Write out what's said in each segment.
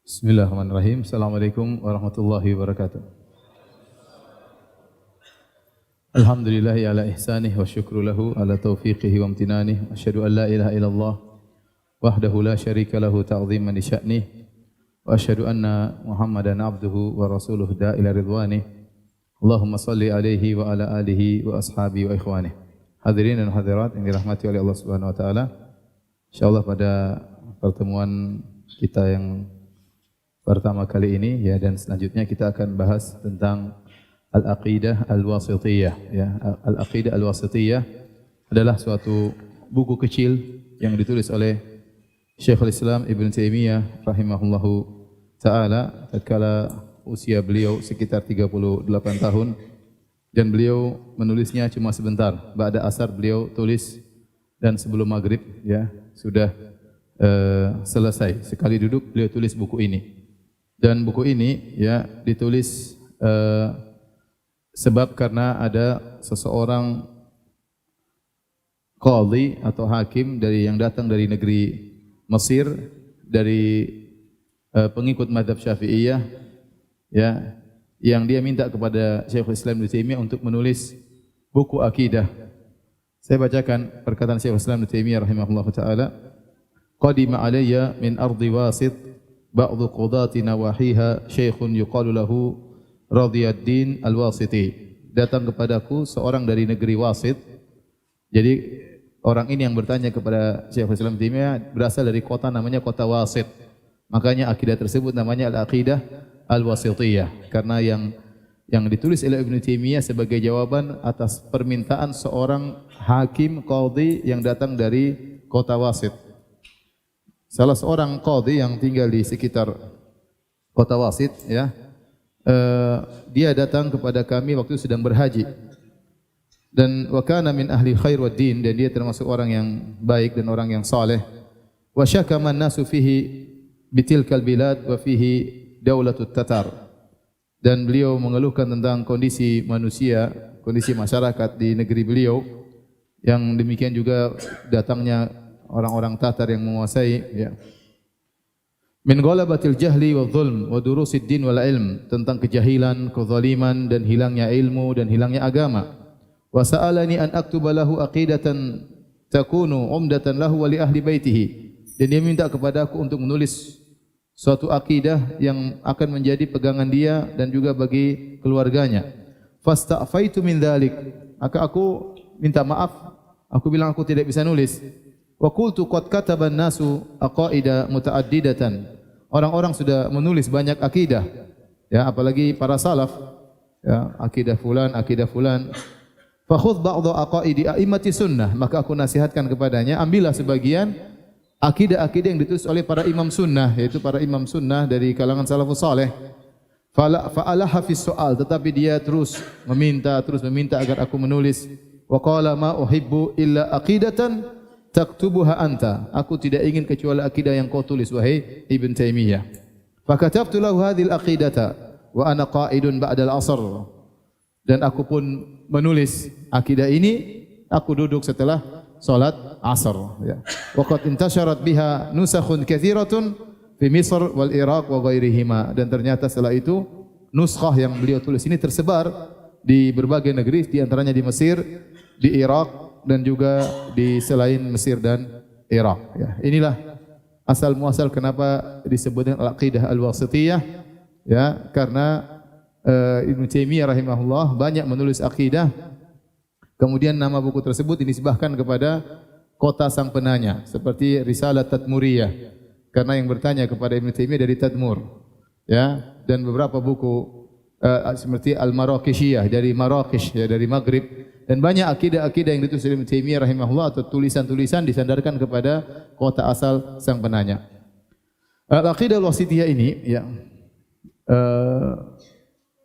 Bismillahirrahmanirrahim. Assalamualaikum warahmatullahi wabarakatuh. Alhamdulillahi ala ihsanih wa syukru lahu ala taufiqihi wa amtinanih. Asyhadu an la ilaha illallah wahdahu la syarika lahu ta'ziman li sya'nih. Wa asyhadu anna Muhammadan abduhu wa rasuluhu da'ila ridwanih. Allahumma salli alaihi wa ala alihi wa ashabihi wa ikhwanih. Hadirin dan hadirat yang dirahmati oleh Allah Subhanahu wa taala. Insyaallah pada pertemuan kita yang pertama kali ini ya, dan selanjutnya kita akan bahas tentang Al-Aqidah Al-Wasithiyah ya. Al-Aqidah Al-Wasithiyah adalah suatu buku kecil yang ditulis oleh Syekhul Islam Ibn Taimiyah rahimahullahu taala tatkala usia beliau sekitar 38 tahun, dan beliau menulisnya cuma sebentar. Ba'da asar beliau tulis dan sebelum maghrib ya sudah selesai. Sekali duduk beliau tulis buku ini. Dan buku ini ya ditulis sebab karena ada seseorang qadhi atau hakim yang datang dari negeri Mesir, dari pengikut mazhab Syafi'iyah ya, yang dia minta kepada Syekhul Islam Ibnu Taimiyah untuk menulis buku akidah. Saya bacakan perkataan Syekhul Islam Ibnu Taimiyah rahimahullahu taala. Qadima alayya min ardi Wasit ba'dhu qudati nawahiha syekhun yuqalu lahu Radhiyaddin Al-Wasiti. Datang kepadaku seorang dari negeri Wasit. Jadi orang ini yang bertanya kepada Syekhul Islam Taimiyah berasal dari kota namanya kota Wasit. Makanya akidah tersebut namanya Al-Aqidah Al-Wasithiyah, karena yang ditulis oleh Ibnu Taimiyah sebagai jawaban atas permintaan seorang hakim qadhi yang datang dari kota Wasit. Salah seorang qadhi yang tinggal di sekitar kota Wasit ya, dia datang kepada kami waktu sedang berhaji, dan wa kana min ahli khair wad din, dan dia termasuk orang yang baik dan orang yang saleh. Wa syakama an-nasu fihi bitilkal bilad wa fihi daulatut tatar, dan beliau mengeluhkan tentang kondisi manusia, kondisi masyarakat di negeri beliau, yang demikian juga datangnya orang-orang Tatar yang menguasai ya. Min ghalabatil jahli wa dhulm wa durusid din wal ilm, tentang kejahilan, kezaliman dan hilangnya ilmu dan hilangnya agama. Wa sa'alani an aktuba lahu aqidatan takunu umdatan lahu wa li ahli baitihi, dan dia minta kepadaku untuk menulis suatu akidah yang akan menjadi pegangan dia dan juga bagi keluarganya. Fasta'faitu min dzalik, maka aku minta maaf, aku bilang aku tidak bisa nulis. Wa qultu qad kataba an-nasu aqaida mutaaddidatan. Orang-orang sudah menulis banyak akidah. Ya, apalagi para salaf. Ya, akidah fulan, akidah fulan. Fa khudh ba'dha aqaidi a'immati sunnah. Maka aku nasihatkan kepadanya, ambillah sebagian akidah-akidah yang ditulis oleh para imam sunnah, yaitu para imam sunnah dari kalangan salafus saleh. Fa'alaha fi soal, tetapi dia terus meminta agar aku menulis. Wa qala ma uhibbu illa aqidatan taktubuha anta. Aku tidak ingin kecuali akidah yang kau tulis wahai Ibn Taimiyah. Fakatabtu lahu hadhil aqidata wa ana qa'idun ba'dal asr. Dan aku pun menulis akidah ini, aku duduk setelah salat asar ya. Wa qad intasharat biha nusakhun katsiratun fi Misr wal Iraq wa ghairihima, dan ternyata setelah itu nuskhah yang beliau tulis ini tersebar di berbagai negeri, di antaranya di Mesir, di Irak, dan juga di selain Mesir dan Irak ya. Inilah asal muasal kenapa disebut Al-Aqidah Al-Wasithiyah ya, karena Ibnu Taimiyah rahimahullah banyak menulis akidah. Kemudian nama buku tersebut dinisbahkan kepada kota sang penanya, seperti Risalah Tadmuriyah, karena yang bertanya kepada Ibnu Taimiyah dari Tadmur ya, dan beberapa buku seperti Al-Maraqishiyah dari Marrakesh ya, dari Maghrib. Dan banyak akidah-akidah yang ditulis oleh Ibnu Taimiyah rahimahullah atau tulisan-tulisan disandarkan kepada kota asal sang penanya. Al-Aqidah Al-Wasithiyah ini ya,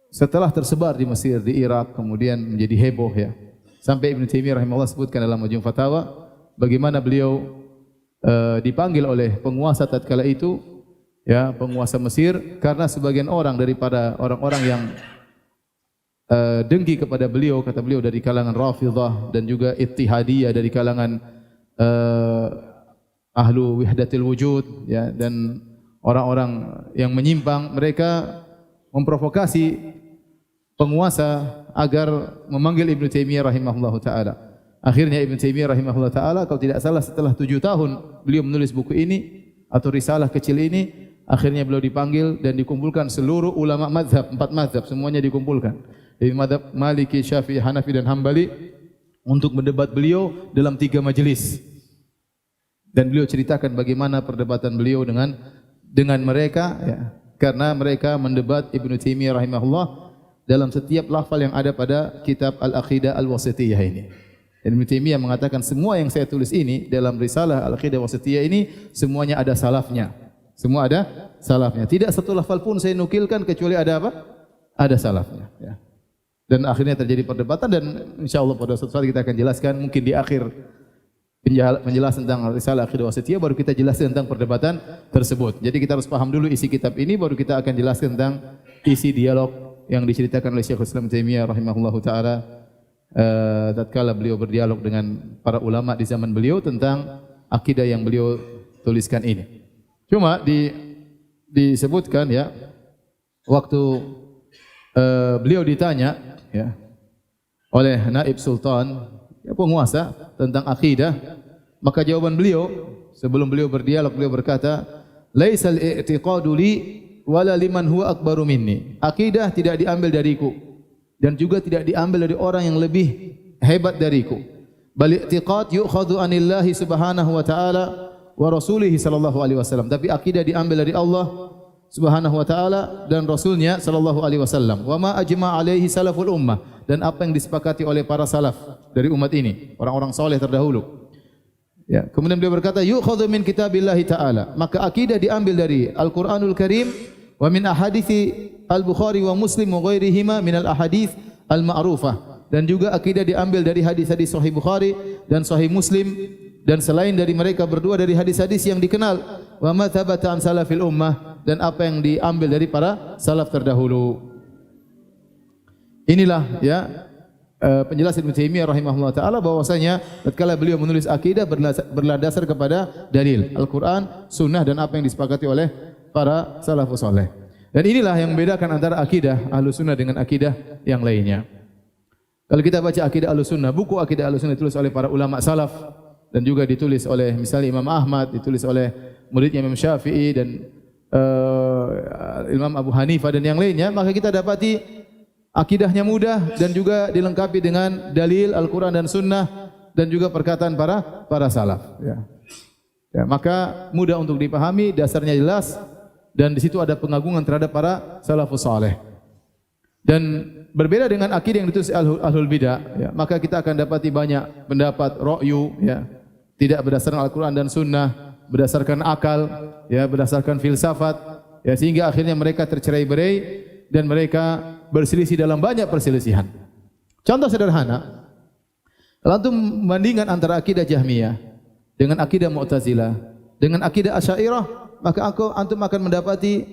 setelah tersebar di Mesir, di Irak, kemudian menjadi heboh ya. Sampai Ibnu Taimiyah rahimahullah sebutkan dalam Majmu' Fatawa bagaimana beliau dipanggil oleh penguasa tatkala itu ya, penguasa Mesir, karena sebagian orang daripada orang-orang yang dengki kepada beliau, kata beliau, dari kalangan Rafidhah dan juga Ittihadiyah, dari kalangan ahlu wihdatil wujud ya, dan orang-orang yang menyimpang, mereka memprovokasi penguasa agar memanggil Ibnu Taimiyah rahimahullahu taala. Akhirnya Ibnu Taimiyah rahimahullahu taala, kalau tidak salah setelah 7 tahun beliau menulis buku ini atau risalah kecil ini, akhirnya beliau dipanggil dan dikumpulkan seluruh ulama mazhab, 4 mazhab semuanya dikumpulkan. Dari mazhab Maliki, Syafi'i, Hanafi dan Hambali untuk mendebat beliau dalam 3 majelis. Dan beliau ceritakan bagaimana perdebatan beliau dengan mereka, ya, karena mereka mendebat Ibnu Taimiyah rahimahullah dalam setiap lafal yang ada pada kitab Al-Aqidah Al-Wasithiyah ini. Dan Ibnu Taimiyah mengatakan semua yang saya tulis ini dalam risalah Al-Aqidah Al-Wasithiyah ini semuanya ada salafnya. Semua ada salafnya. Tidak satu lafal pun saya nukilkan kecuali ada apa? Ada salafnya. Ya. Dan akhirnya terjadi perdebatan dan insyaallah pada suatu saat kita akan jelaskan mungkin di akhir penjelasan tentang risalah Aqidah Wasithiyah baru kita jelaskan tentang perdebatan tersebut. Jadi kita harus paham dulu isi kitab ini baru kita akan jelaskan tentang isi dialog yang diceritakan oleh Syekhul Islam Taimiyah rahimahullahu taala tatkala beliau berdialog dengan para ulama di zaman beliau tentang akidah yang beliau tuliskan ini. Cuma disebutkan ya waktu beliau ditanya ya oleh Naib Sultan ya, penguasa tentang akidah, maka jawaban beliau sebelum beliau berdialog beliau berkata, "Laisal i'tiqadu li wala liman huwa akbaru minni." Akidah tidak diambil dariku dan juga tidak diambil dari orang yang lebih hebat dariku. Bal i'tiqad yu'khadhu anillahi subhanahu wa ta'ala wa rasulih sallallahu alaihi wasallam. Tapi akidah diambil dari Allah Subhanahu wa taala dan rasulnya sallallahu alaihi wasallam. Wa ma ajma alaihi salaful ummah, dan apa yang disepakati oleh para salaf dari umat ini, orang-orang saleh terdahulu. Ya, kemudian beliau berkata, yu'khadhu min kitabillahi ta'ala. Maka akidah diambil dari Al-Qur'anul Karim wa min ahadithi Al-Bukhari wa Muslim wa ghairihima min al-ahadits al-ma'rufah. Dan juga akidah diambil dari hadis-hadis Sahih Bukhari dan Sahih Muslim dan selain dari mereka berdua dari hadis-hadis yang dikenal. Wa ma thabata an salafil ummah, dan apa yang diambil dari para salaf terdahulu. Inilah ya penjelasan Ibnu Taimiyah rahimahullah taala bahwasanya tatkala beliau menulis akidah berdasar kepada dalil Al-Qur'an, sunnah dan apa yang disepakati oleh para salafus saleh. Dan inilah yang membedakan antara akidah Ahlussunnah dengan akidah yang lainnya. Kalau kita baca akidah Ahlussunnah, buku akidah Ahlussunnah ditulis oleh para ulama salaf dan juga ditulis oleh misalnya Imam Ahmad, ditulis oleh muridnya Imam Syafi'i dan Imam Abu Hanifah dan yang lainnya, maka kita dapati akidahnya mudah dan juga dilengkapi dengan dalil Al-Quran dan Sunnah dan juga perkataan para salaf. Ya. Ya, maka mudah untuk dipahami, dasarnya jelas dan di situ ada pengagungan terhadap para salafus saleh. Dan berbeda dengan akidah yang ditulis ahlul bidah, ya, maka kita akan dapati banyak pendapat ra'yu, ya, tidak berdasarkan Al-Quran dan Sunnah, berdasarkan akal, ya, berdasarkan filsafat, ya, sehingga akhirnya mereka tercerai-berai dan mereka berselisih dalam banyak perselisihan. Contoh sederhana, kalau antum membandingkan antara akidah Jahmiyah dengan akidah Mu'tazilah dengan akidah Asy'ariyah, maka antum akan mendapati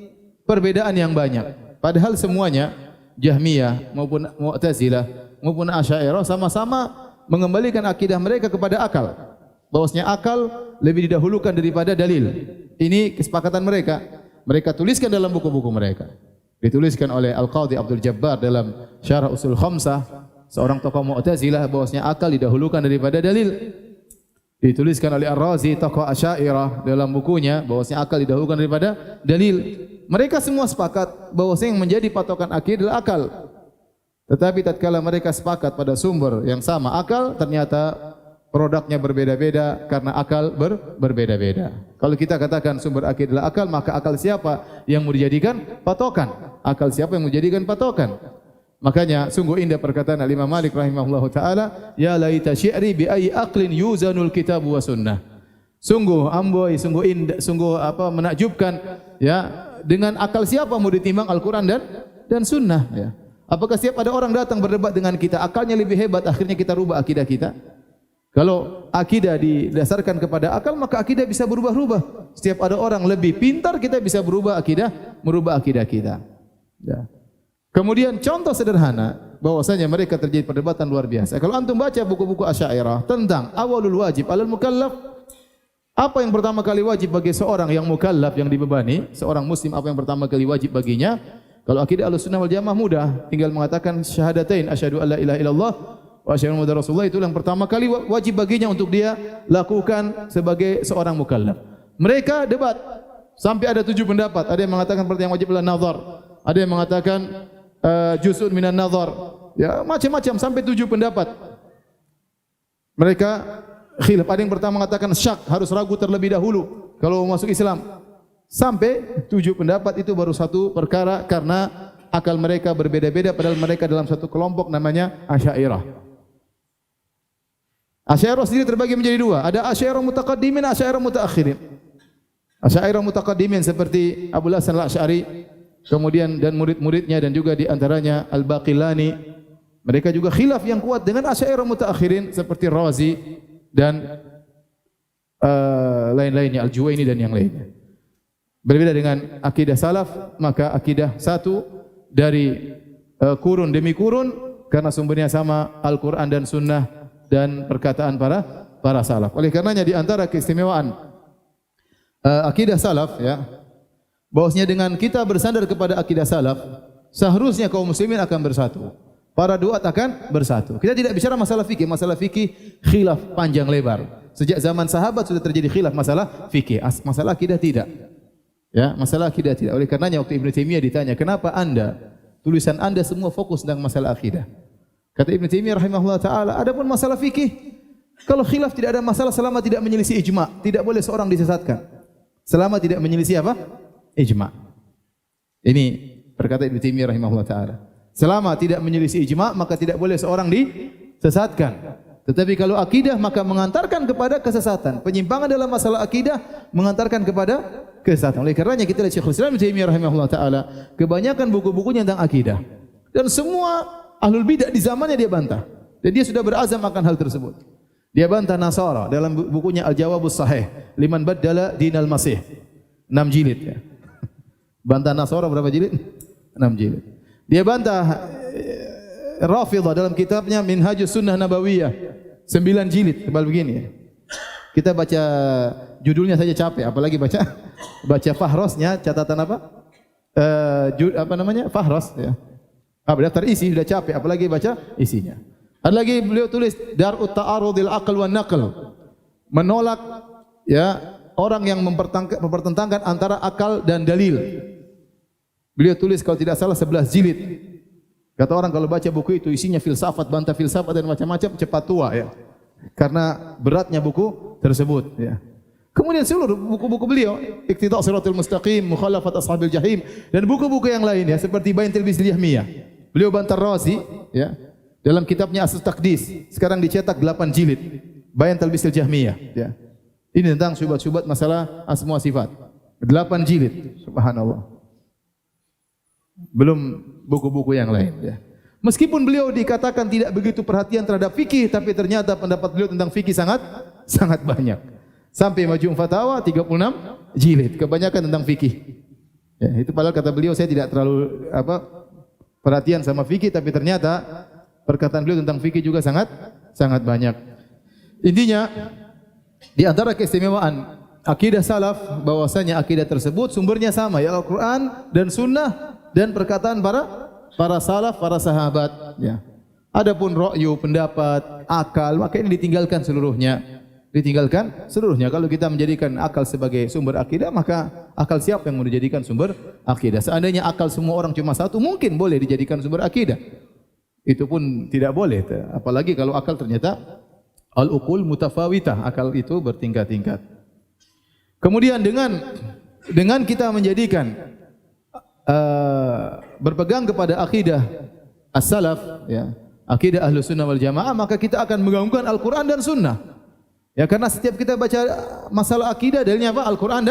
perbedaan yang banyak. Padahal semuanya Jahmiyah maupun Mu'tazilah maupun Asy'ariyah sama-sama mengembalikan akidah mereka kepada akal. Bahwasanya akal lebih didahulukan daripada dalil. Ini kesepakatan mereka. Mereka tuliskan dalam buku-buku mereka. Dituliskan oleh Al-Qadhi Abdul Jabbar dalam Syarah Usul Khamsah, seorang tokoh Mu'tazilah, bahwasanya akal didahulukan daripada dalil. Dituliskan oleh Ar-Razi, tokoh Asy'ariyah, dalam bukunya bahwasanya akal didahulukan daripada dalil. Mereka semua sepakat bahwasanya yang menjadi patokan akidah adalah akal. Tetapi tatkala mereka sepakat pada sumber yang sama akal, ternyata produknya berbeda-beda karena akal berbeda-beda. Kalau kita katakan sumber akidah adalah akal, maka akal siapa yang mau dijadikan patokan? Akal siapa yang mau dijadikan patokan? Makanya sungguh indah perkataan Al-Imam Malik rahimahullahu taala, ya laita syi'ri bi ayyi aqlin yuzanul kitab wa sunnah. Sungguh amboi, sungguh indah, sungguh menakjubkan, ya, dengan akal siapa mau ditimbang Al-Qur'an dan sunnah, ya. Apakah setiap ada orang datang berdebat dengan kita, akalnya lebih hebat, akhirnya kita rubah akidah kita? Kalau akidah didasarkan kepada akal, maka akidah bisa berubah-ubah. Setiap ada orang lebih pintar, kita bisa merubah akidah kita. Ya. Kemudian contoh sederhana, bahwasanya mereka terjadi perdebatan luar biasa. Kalau antum baca buku-buku Asy'ariyah tentang awalul wajib alal mukallaf, Apa yang pertama kali wajib bagi seorang yang mukallaf, yang dibebani, seorang muslim, apa yang pertama kali wajib baginya? Kalau akidah Ahlussunnah wal Jamaah mudah, tinggal mengatakan syahadatain, asyhadu alla ilaha illallah wa asyhadu anna muhammadar rasulullah, itu yang pertama kali wajib baginya untuk dia lakukan sebagai seorang mukallaf. Mereka debat sampai ada 7 pendapat. Ada yang mengatakan perkara yang wajib adalah nazar, ada yang mengatakan juz'un minan nazar, ya macam-macam sampai 7 pendapat. Mereka khilaf. Ada yang pertama mengatakan syak, harus ragu terlebih dahulu kalau masuk Islam. Sampai 7 pendapat, itu baru satu perkara karena akal mereka berbeda-beda, padahal mereka dalam satu kelompok namanya Asy'ariyah. Asy'ariyah sendiri terbagi menjadi 2. Ada Asy'ariyah mutaqaddimin, Asy'ariyah mutaakhirin. Asy'ariyah mutaqaddimin seperti Abu Hasan Al-Asy'ari, kemudian dan murid-muridnya, dan juga di antaranya Al-Baqillani. Mereka juga khilaf yang kuat dengan Asy'ariyah mutaakhirin seperti Razi dan lain-lainnya, Al-Juwaini dan yang lainnya. Berbeda dengan akidah salaf, maka akidah satu dari kurun demi kurun karena sumbernya sama, Al-Quran dan Sunnah dan perkataan para salaf. Oleh karenanya di antara keistimewaan akidah salaf, ya, bahwasanya dengan kita bersandar kepada akidah salaf, seharusnya kaum muslimin akan bersatu. Para duat akan bersatu. Kita tidak bicara masalah fikih khilaf panjang lebar. Sejak zaman sahabat sudah terjadi khilaf masalah fikih, masalah akidah tidak. Ya, masalah akidah tidak. Oleh karenanya waktu Ibnu Taimiyah ditanya, "Kenapa tulisan Anda semua fokus tentang masalah akidah?" Kata Ibnu Taimiyah rahimahullah taala, adapun masalah fikih, kalau khilaf tidak ada masalah selama tidak menyelisih ijma', tidak boleh seorang disesatkan. Selama tidak menyelisih apa? Ijma'. Ini perkataan Ibnu Taimiyah rahimahullah taala. Selama tidak menyelisih ijma', maka tidak boleh seorang disesatkan. Tetapi kalau akidah maka mengantarkan kepada kesesatan. Penyimpangan dalam masalah akidah mengantarkan kepada kesesatan. Oleh karenanya kita lihat Syekhul Islam Ibnu Taimiyah rahimahullah taala, kebanyakan buku-bukunya tentang akidah. Dan semua ahlul bidah di zamannya dia bantah. Dan dia sudah berazam akan hal tersebut. Dia bantah Nasara dalam bukunya Al-Jawabus Sahih liman baddala dinal Masih. 6 jilid ya. Bantah Nasara berapa jilid? 6 jilid. Dia bantah Rafidhah dalam kitabnya Minhajus Sunnah Nabawiyah 9 jilid, tebal begini. Kita baca judulnya saja capek, apalagi baca fahrosnya, catatan apa? Apa namanya? Fahros ya. Daftar isi sudah capek, apalagi baca isinya. Ada lagi beliau tulis Dar'ut Ta'arudil Aql wan Naql. Menolak ya orang yang mempertentangkan antara akal dan dalil. Beliau tulis kalau tidak salah 11 jilid. Kata orang kalau baca buku itu isinya filsafat, bantah filsafat dan macam-macam, cepat tua ya. Karena beratnya buku tersebut ya. Kemudian seluruh buku-buku beliau, Iqtida' Shiratal Mustaqim, Mukhalafat Ashabil Jahim, dan buku-buku yang lain ya, seperti Bayan Talbis Jahmiyah. Beliau bantah Razi ya dalam kitabnya Asl Taqdis, sekarang dicetak 8 jilid. Bayan Talbis Jahmiyah ya. Ini tentang syubhat-syubhat masalah asma sifat. 8 jilid, subhanallah. Belum buku-buku yang lain ya. Meskipun beliau dikatakan tidak begitu perhatian terhadap fikih, tapi ternyata pendapat beliau tentang fikih sangat banyak. Sampai Majmu' Fatawa 36 jilid, kebanyakan tentang fikih. Ya, itu padahal kata beliau saya tidak terlalu perhatian sama fikih, tapi ternyata perkataan beliau tentang fikih juga sangat banyak. Intinya di antara keistimewaan akidah salaf bahwasanya akidah tersebut sumbernya sama ya Al-Qur'an dan Sunnah dan perkataan para salaf, para sahabat ya. Adapun ra'yu, pendapat, akal, maka ini ditinggalkan seluruhnya. Kalau kita menjadikan akal sebagai sumber akidah, maka akal siapa yang mau dijadikan sumber akidah? Seandainya akal semua orang cuma satu, mungkin boleh dijadikan sumber akidah. Itu pun tidak boleh. Apalagi kalau akal ternyata al-uqul mutafawitah, akal itu bertingkat-tingkat. Kemudian dengan kita menjadikan berpegang kepada akidah as-salaf ya, akidah Ahlussunnah wal Jamaah, maka kita akan menggabungkan Al-Qur'an dan Sunnah. Ya, karena setiap kita baca masalah akidah dalilnya apa? Al-Qur'an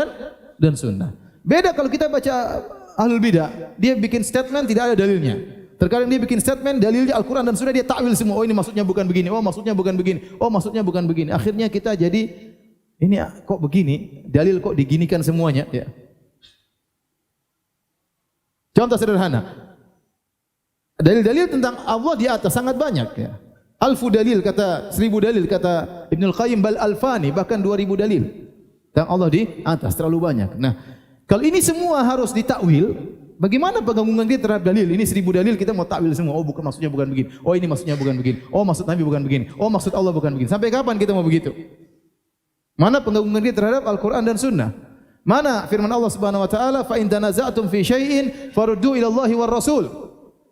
dan Sunnah. Beda kalau kita baca Ahlul Bidah, dia bikin statement tidak ada dalilnya. Terkadang dia bikin statement dalilnya Al-Qur'an dan Sunnah, dia takwil semua. Oh ini maksudnya bukan begini. Oh maksudnya bukan begini. Oh maksudnya bukan begini. Akhirnya kita jadi ini kok begini, dalil kok diginikan semuanya ya. Contoh sederhana. Dalil-dalil tentang Allah di atas sangat banyak ya. Alfu dalil kata 1000 dalil kata Ibnul Qayyim, bal alfani, bahkan 2000 dalil. Tentang Allah di atas terlalu banyak. Nah, kalau ini semua harus ditakwil, bagaimana penggabungan kita terhadap dalil? Ini 1000 dalil kita mau takwil semua. Oh, bukan maksudnya bukan begini. Oh, ini maksudnya bukan begini. Oh, maksud Nabi bukan begini. Oh, maksud Allah bukan begini. Sampai kapan kita mau begitu? Mana penggabungan kita terhadap Al-Qur'an dan Sunnah? Mana firman Allah Subhanahu wa taala, "Fa in tanaza'tum fi syai'in faruddu ila Allahi war Rasul."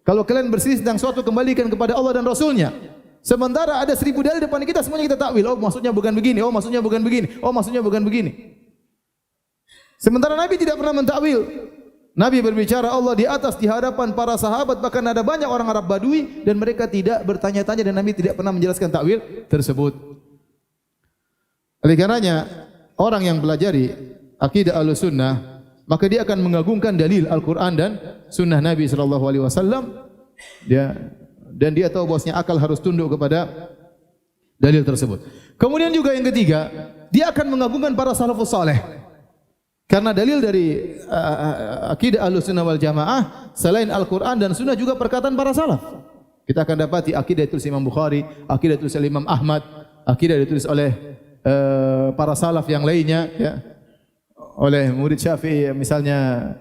Kalau kalian berselisih tentang suatu, kembalikan kepada Allah dan Rasulnya. Sementara ada 1000 dalil depan kita, semuanya kita takwil. Oh, maksudnya bukan begini. Oh, maksudnya bukan begini. Oh, maksudnya bukan begini. Sementara Nabi tidak pernah mentakwil. Nabi berbicara Allah di atas di hadapan para sahabat, bahkan ada banyak orang Arab Badui dan mereka tidak bertanya-tanya dan Nabi tidak pernah menjelaskan takwil tersebut. Oleh karenanya, orang yang pelajari akidah Ahlussunnah, maka dia akan mengagungkan dalil Al-Quran dan Sunnah Nabi sallallahu alaihi wasallam. Dan dia tahu bahwasanya akal harus tunduk kepada dalil tersebut. Kemudian juga yang ketiga, dia akan mengagungkan para salafus saleh. Karena dalil dari akidah Ahlussunnah wal Jamaah selain Al-Quran dan Sunnah juga perkataan para salaf. Kita akan dapati akidah ditulis Imam Bukhari, akidah ditulis oleh Imam Ahmad, akidah ditulis oleh para salaf yang lainnya, ya. Oleh murid Syafi'i misalnya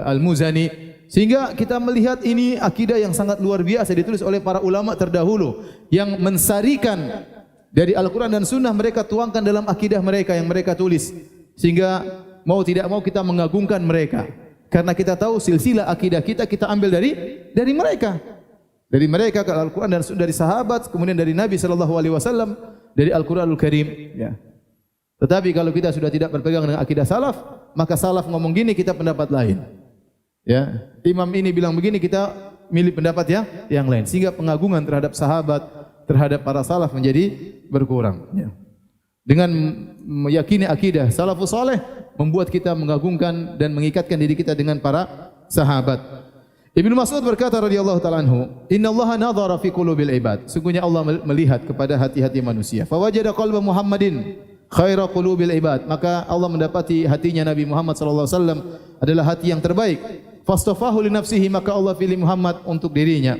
Al-Muzani, sehingga kita melihat ini akidah yang sangat luar biasa ditulis oleh para ulama terdahulu yang mensarikan dari Al-Quran dan Sunnah, mereka tuangkan dalam akidah mereka yang mereka tulis, sehingga mau tidak mau kita mengagungkan mereka karena kita tahu silsilah akidah kita ambil dari mereka, kalau Al-Quran dan Sunnah, dari sahabat, kemudian dari Nabi sallallahu alaihi wasallam, dari Al-Quranul Karim, ya. Tetapi kalau kita sudah tidak berpegang dengan akidah salaf, maka salaf ngomong gini, kita pendapat lain. Ya, imam ini bilang begini, kita milih pendapat yang lain, sehingga pengagungan terhadap sahabat, terhadap para salaf menjadi berkurang. Ya. Dengan meyakini akidah salafus saleh membuat kita mengagungkan dan mengikatkan diri kita dengan para sahabat. Ibnu Mas'ud berkata radhiyallahu taala anhu, "Innallaha nadhara fi qulubil ibad." Sungguhnya Allah melihat kepada hati-hati manusia. Fa wajada qalba Muhammadin khaira qulubil ibad. Maka Allah mendapati hatinya Nabi Muhammad sallallahu alaihi wasallam adalah hati yang terbaik. Fastafahu li nafsihi, maka Allah pilih Muhammad untuk dirinya.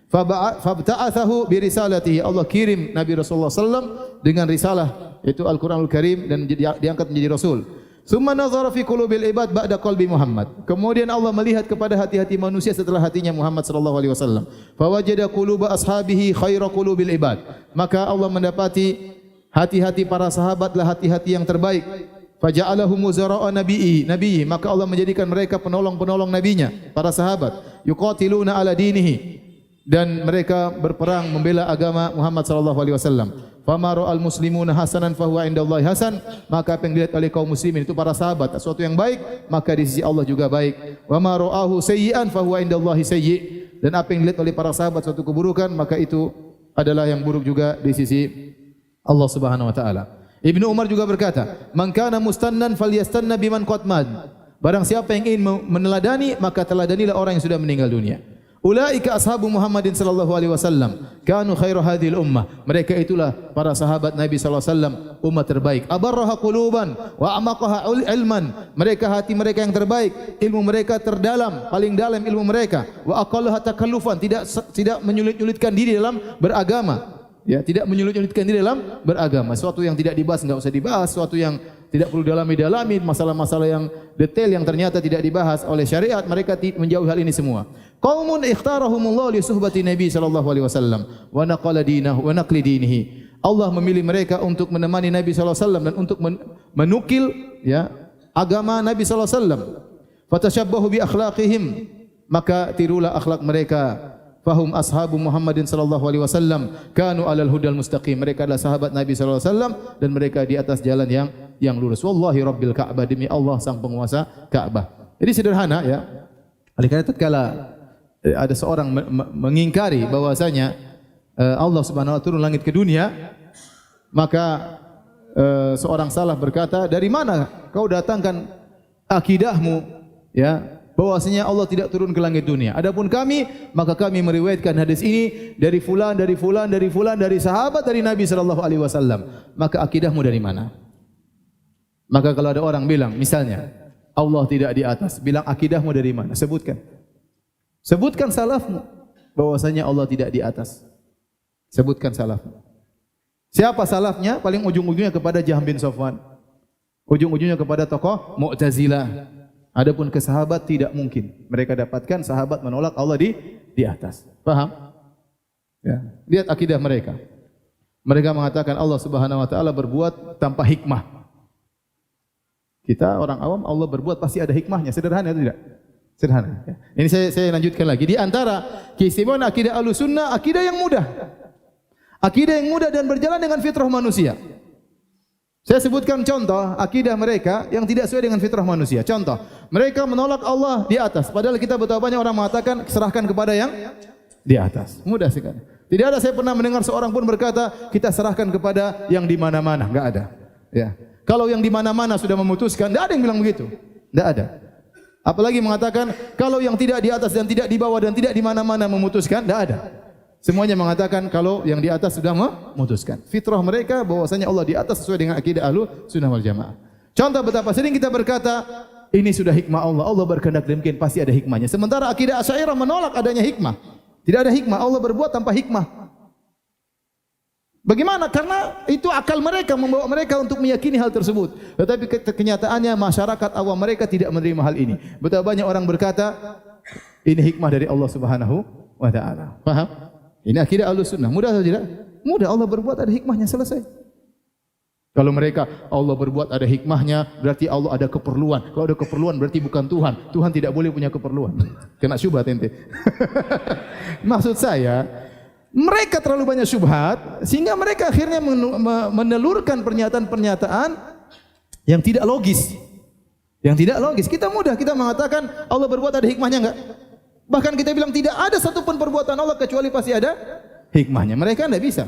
Fabta'athahu bi risalatihi. Allah kirim Nabi Rasulullah sallallahu dengan risalah, yaitu Al-Qur'anul Karim, dan diangkat menjadi rasul. Summa nazara fi qulubil ibad ba'da qalbi Muhammad. Kemudian Allah melihat kepada hati-hati manusia setelah hatinya Muhammad sallallahu alaihi wasallam. Fa wajada quluba ashabihi khaira qulubil ibad. Maka Allah mendapati hati-hati para sahabatlah hati-hati yang terbaik. Faja'alahum wuzara'a nabiyyi, maka Allah menjadikan mereka penolong-penolong nabinya, para sahabat. Yuqatiluna ala dinihi, dan mereka berperang membela agama Muhammad sallallahu alaihi wasallam. Fama ra'al muslimuna hasanan fahuwa indallahi hasan, maka apa yang dilihat oleh kaum muslimin itu para sahabat sesuatu yang baik, maka di sisi Allah juga baik. Wa ma ra'ahu sayyi'an fahuwa indallahi sayyi', dan apa yang dilihat oleh para sahabat suatu keburukan, maka itu adalah yang buruk juga di sisi Allah Subhanahu wa taala. Ibnu Umar juga berkata, "Man kana mustannan falyastanna biman qad mad." Barang siapa yang ingin meneladani, maka teladanilah orang yang sudah meninggal dunia. Ulaika ashabu Muhammadin sallallahu alaihi wasallam, kanu khairu hadhil ummah. Mereka itulah para sahabat Nabi sallallahu alaihi wasallam, umat terbaik. Abarraha quluban wa amaqaha ilman. Mereka hati mereka yang terbaik, ilmu mereka terdalam, paling dalam ilmu mereka. Wa aqallaha takallufan, tidak menyulit-nyulitkan diri dalam beragama. Ya, tidak menyulit-nyulitkan diri dalam beragama. Sesuatu yang tidak dibahas enggak usah dibahas, sesuatu yang tidak perlu dalami, masalah-masalah yang detail yang ternyata tidak dibahas oleh syariat, mereka menjauhi hal ini semua. Qaumun ikhtarahumullah li suhbati Nabi sallallahu alaihi wasallam wa naqala dinahu wa naqli dinihi. Allah memilih mereka untuk menemani Nabi sallallahu alaihi wasallam dan untuk menukil, ya, agama Nabi sallallahu alaihi wasallam. Fatashabbahu bi akhlaqihim, maka tirulah akhlak mereka. Fahum ashabu Muhammadin sallallahu alaihi wasallam, kanu alal hudal mustaqim. Mereka adalah sahabat Nabi sallallahu alaihi wasallam dan mereka di atas jalan yang lurus. Wallahi rabbil Ka'bah, demi Allah sang penguasa Ka'bah. Jadi sederhana, ya. Oleh karena tatkala ada seorang mengingkari bahwasanya Allah Subhanahu wa taala turun langit ke dunia, maka seorang salaf berkata, "Dari mana kau datangkan akidahmu, ya, bahwasanya Allah tidak turun ke langit dunia? Adapun kami, maka kami meriwayatkan hadis ini dari fulan, dari fulan, dari fulan, dari sahabat, dari Nabi sallallahu alaihi wasallam. Maka akidahmu dari mana?" Maka kalau ada orang bilang, misalnya Allah tidak di atas, bilang akidahmu dari mana? Sebutkan salafmu bahwasanya Allah tidak di atas. Sebutkan salafmu. Siapa salafnya? Paling ujung-ujungnya kepada Jahm bin Safwan. Ujung-ujungnya kepada tokoh Mu'tazilah. Adapun ke sahabat tidak mungkin. Mereka dapatkan sahabat menolak Allah di atas. Paham? Ya. Lihat akidah mereka. Mereka mengatakan Allah Subhanahu wa taala berbuat tanpa hikmah. Kita orang awam Allah berbuat pasti ada hikmahnya. Sederhana atau tidak? Sederhana. Ya. Ini saya lanjutkan lagi. Di antara keistimewaan akidah Ahlussunnah, akidah yang mudah. Akidah yang mudah dan berjalan dengan fitrah manusia. Saya sebutkan contoh akidah mereka yang tidak sesuai dengan fitrah manusia. Contoh, mereka menolak Allah di atas. Padahal kita betapa banyak orang mengatakan serahkan kepada yang di atas. Mudah sekali. Tidak ada saya pernah mendengar seorang pun berkata kita serahkan kepada yang di mana-mana. Enggak ada. Ya. Kalau yang di mana-mana sudah memutuskan, tidak ada yang bilang begitu. Tidak ada. Apalagi mengatakan kalau yang tidak di atas dan tidak di bawah dan tidak di mana-mana memutuskan, tidak ada. Semuanya mengatakan kalau yang di atas sudah memutuskan. Fitrah mereka bahwasanya Allah di atas sesuai dengan akidah Ahlussunnah wal Jamaah. Contoh betapa sering kita berkata ini sudah hikmah Allah. Allah berkehendak demikian pasti ada hikmahnya. Sementara akidah Asy'ariyah menolak adanya hikmah. Tidak ada hikmah. Allah berbuat tanpa hikmah. Bagaimana? Karena itu akal mereka membawa mereka untuk meyakini hal tersebut. Tetapi kenyataannya masyarakat awam mereka tidak menerima hal ini. Betapa banyak orang berkata ini hikmah dari Allah Subhanahu wa taala. Paham? Ini akidah Ahlussunnah. Mudah atau tidak? Mudah. Allah berbuat ada hikmahnya, selesai. Kalau mereka Allah berbuat ada hikmahnya, berarti Allah ada keperluan. Kalau ada keperluan berarti bukan Tuhan. Tuhan tidak boleh punya keperluan. Kena syubhat ente. Maksud saya, mereka terlalu banyak syubhat sehingga mereka akhirnya menelurkan pernyataan-pernyataan yang tidak logis. Yang tidak logis. Kita mudah kita mengatakan Allah berbuat ada hikmahnya enggak? Bahkan kita bilang tidak ada satupun perbuatan Allah kecuali pasti ada hikmahnya. Mereka tidak bisa.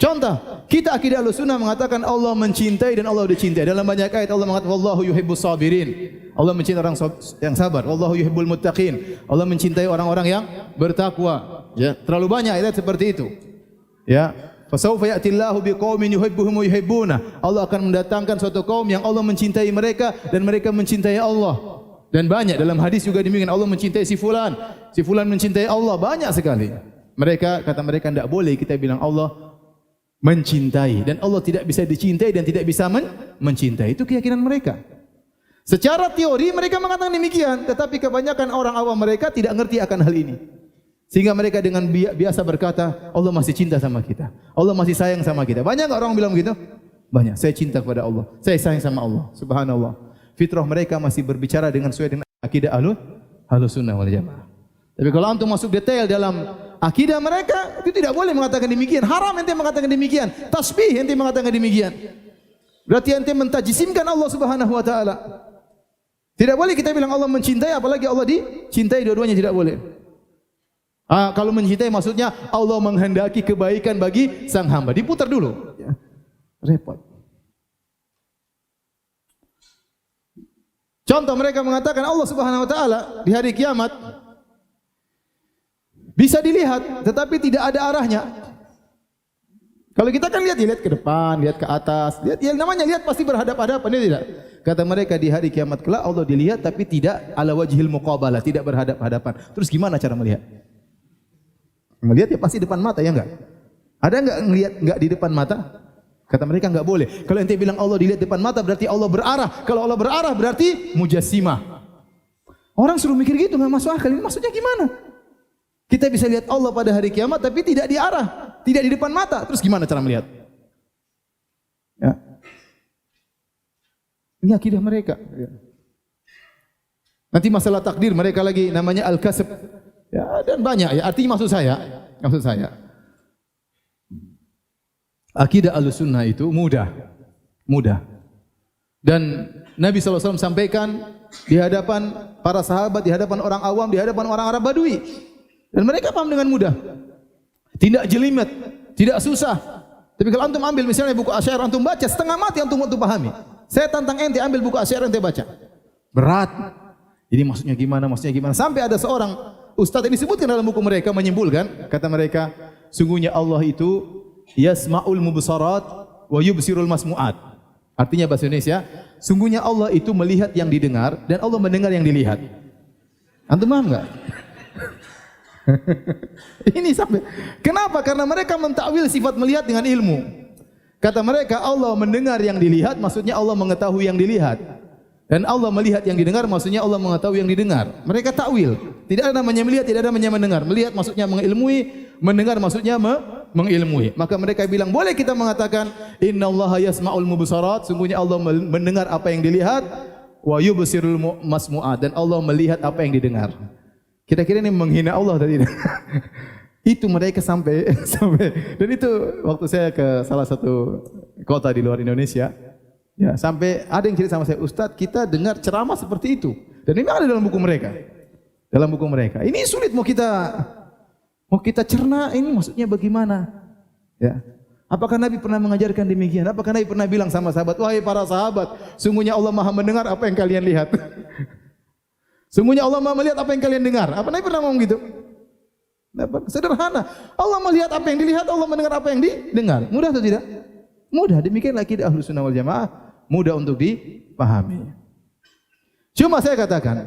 Contoh, kita akidah Ahlussunnah mengatakan Allah mencintai dan Allah dicintai. Dalam banyak ayat Allah mengatakan wallahu yuhibbus sabirin. Allah mencintai orang yang sabar. Wallahu yuhibbul muttaqin. Allah mencintai orang-orang yang bertakwa. Ya, terlalu banyak ayat seperti itu. Ya, fasawfa ya'tillahu biqaumin yuhibbuhum wa yuhibbuna. Allah akan mendatangkan suatu kaum yang Allah mencintai mereka dan mereka mencintai Allah. Dan banyak dalam hadis juga demikian Allah mencintai si fulan mencintai Allah, banyak sekali. Kata mereka tidak boleh kita bilang Allah mencintai dan Allah tidak bisa dicintai dan tidak bisa mencintai. Itu keyakinan mereka. Secara teori mereka mengatakan demikian, tetapi kebanyakan orang awam mereka tidak mengerti akan hal ini. Sehingga mereka dengan biasa berkata Allah masih cinta sama kita, Allah masih sayang sama kita. Banyak enggak orang bilang begitu? Banyak. Saya cinta kepada Allah, saya sayang sama Allah. Subhanallah. Fitrah mereka masih berbicara dengan sesuai dengan akidah Ahlussunnah wal Jamaah. Tapi kalau antum masuk detail dalam akidah mereka, itu tidak boleh mengatakan demikian. Haram ente mengatakan demikian. Tasbih ente mengatakan demikian. Berarti ente mentajisimkan Allah Subhanahu wa taala. Tidak boleh kita bilang Allah mencintai apalagi Allah dicintai, dua-duanya tidak boleh. Kalau mencintai maksudnya Allah menghendaki kebaikan bagi sang hamba. Diputar dulu. Ya. Repot. Contoh mereka mengatakan Allah Subhanahu wa taala di hari kiamat bisa dilihat tetapi tidak ada arahnya. Kalau kita kan lihat ke depan, lihat ke atas, lihat ya namanya lihat pasti berhadap-hadapan, ya tidak? Kata mereka di hari kiamat kelak Allah dilihat tapi tidak ala wajhil muqabalah, tidak berhadap-hadapan. Terus gimana cara melihat? Melihat ya pasti depan mata, ya enggak? Ada enggak ngelihat enggak di depan mata? Kata mereka enggak boleh. Kalau ente bilang Allah dilihat depan mata berarti Allah berarah. Kalau Allah berarah berarti mujassimah. Orang suruh mikir gitu enggak masuk akal. Ini maksudnya gimana? Kita bisa lihat Allah pada hari kiamat tapi tidak di arah, tidak di depan mata. Terus gimana cara melihat? Ya. Ini akidah mereka. Ya. Nanti masalah takdir mereka lagi namanya al-kasb. Ya, dan banyak ya. Artinya maksud saya akidah Ahlussunnah itu mudah. Dan Nabi SAW sampaikan di hadapan para sahabat, di hadapan orang awam, di hadapan orang Arab Badui. Dan mereka paham dengan mudah. Tidak jelimet, tidak susah. Tapi kalau antum ambil misalnya buku Asy'ariyah antum baca, setengah mati antum untuk pahami. Saya tantang ente ambil buku Asy'ariyah ente baca. Berat. Ini maksudnya gimana? Sampai ada seorang ustaz ini disebutkan dalam buku mereka menyimpulkan, kata mereka, sungguhnya Allah itu yasma'ul mubsarat wa yubsirul masmu'at. Artinya bahasa Indonesia, sungguhnya Allah itu melihat yang didengar dan Allah mendengar yang dilihat. Antum paham enggak? Ini sampai kenapa? Karena mereka mentakwil sifat melihat dengan ilmu. Kata mereka Allah mendengar yang dilihat, maksudnya Allah mengetahui yang dilihat. Dan Allah melihat yang didengar, maksudnya Allah mengetahui yang didengar. Mereka takwil. Tidak ada namanya melihat, tidak ada namanya mendengar. Melihat maksudnya mengilmui, mendengar maksudnya mengilmui. Maka mereka bilang, boleh kita mengatakan innallaha yasma'ul mubsarat, sungguhnya Allah mendengar apa yang dilihat, wa yubsirul masmu'at, dan Allah melihat apa yang didengar. Kira-kira ini menghina Allah tadi. Itu mereka sampai dan itu waktu saya ke salah satu kota di luar Indonesia, ya, sampai ada yang cerita sama saya, Ustadz, kita dengar ceramah seperti itu. Dan ini ada dalam buku mereka. Dalam buku mereka. Ini sulit mau kita cerna, ini maksudnya bagaimana? Ya. Apakah Nabi pernah mengajarkan demikian? Apakah Nabi pernah bilang sama sahabat, wahai para sahabat, sungguhnya Allah Maha mendengar apa yang kalian lihat. Sungguhnya Allah Maha melihat apa yang kalian dengar. Apa Nabi pernah ngomong gitu? Sederhana. Allah melihat apa yang dilihat, Allah mendengar apa yang didengar. Mudah atau tidak? Mudah. Demikianlah akidah Ahlus Sunnah wal Jamaah, mudah untuk dipahami. Cuma saya katakan,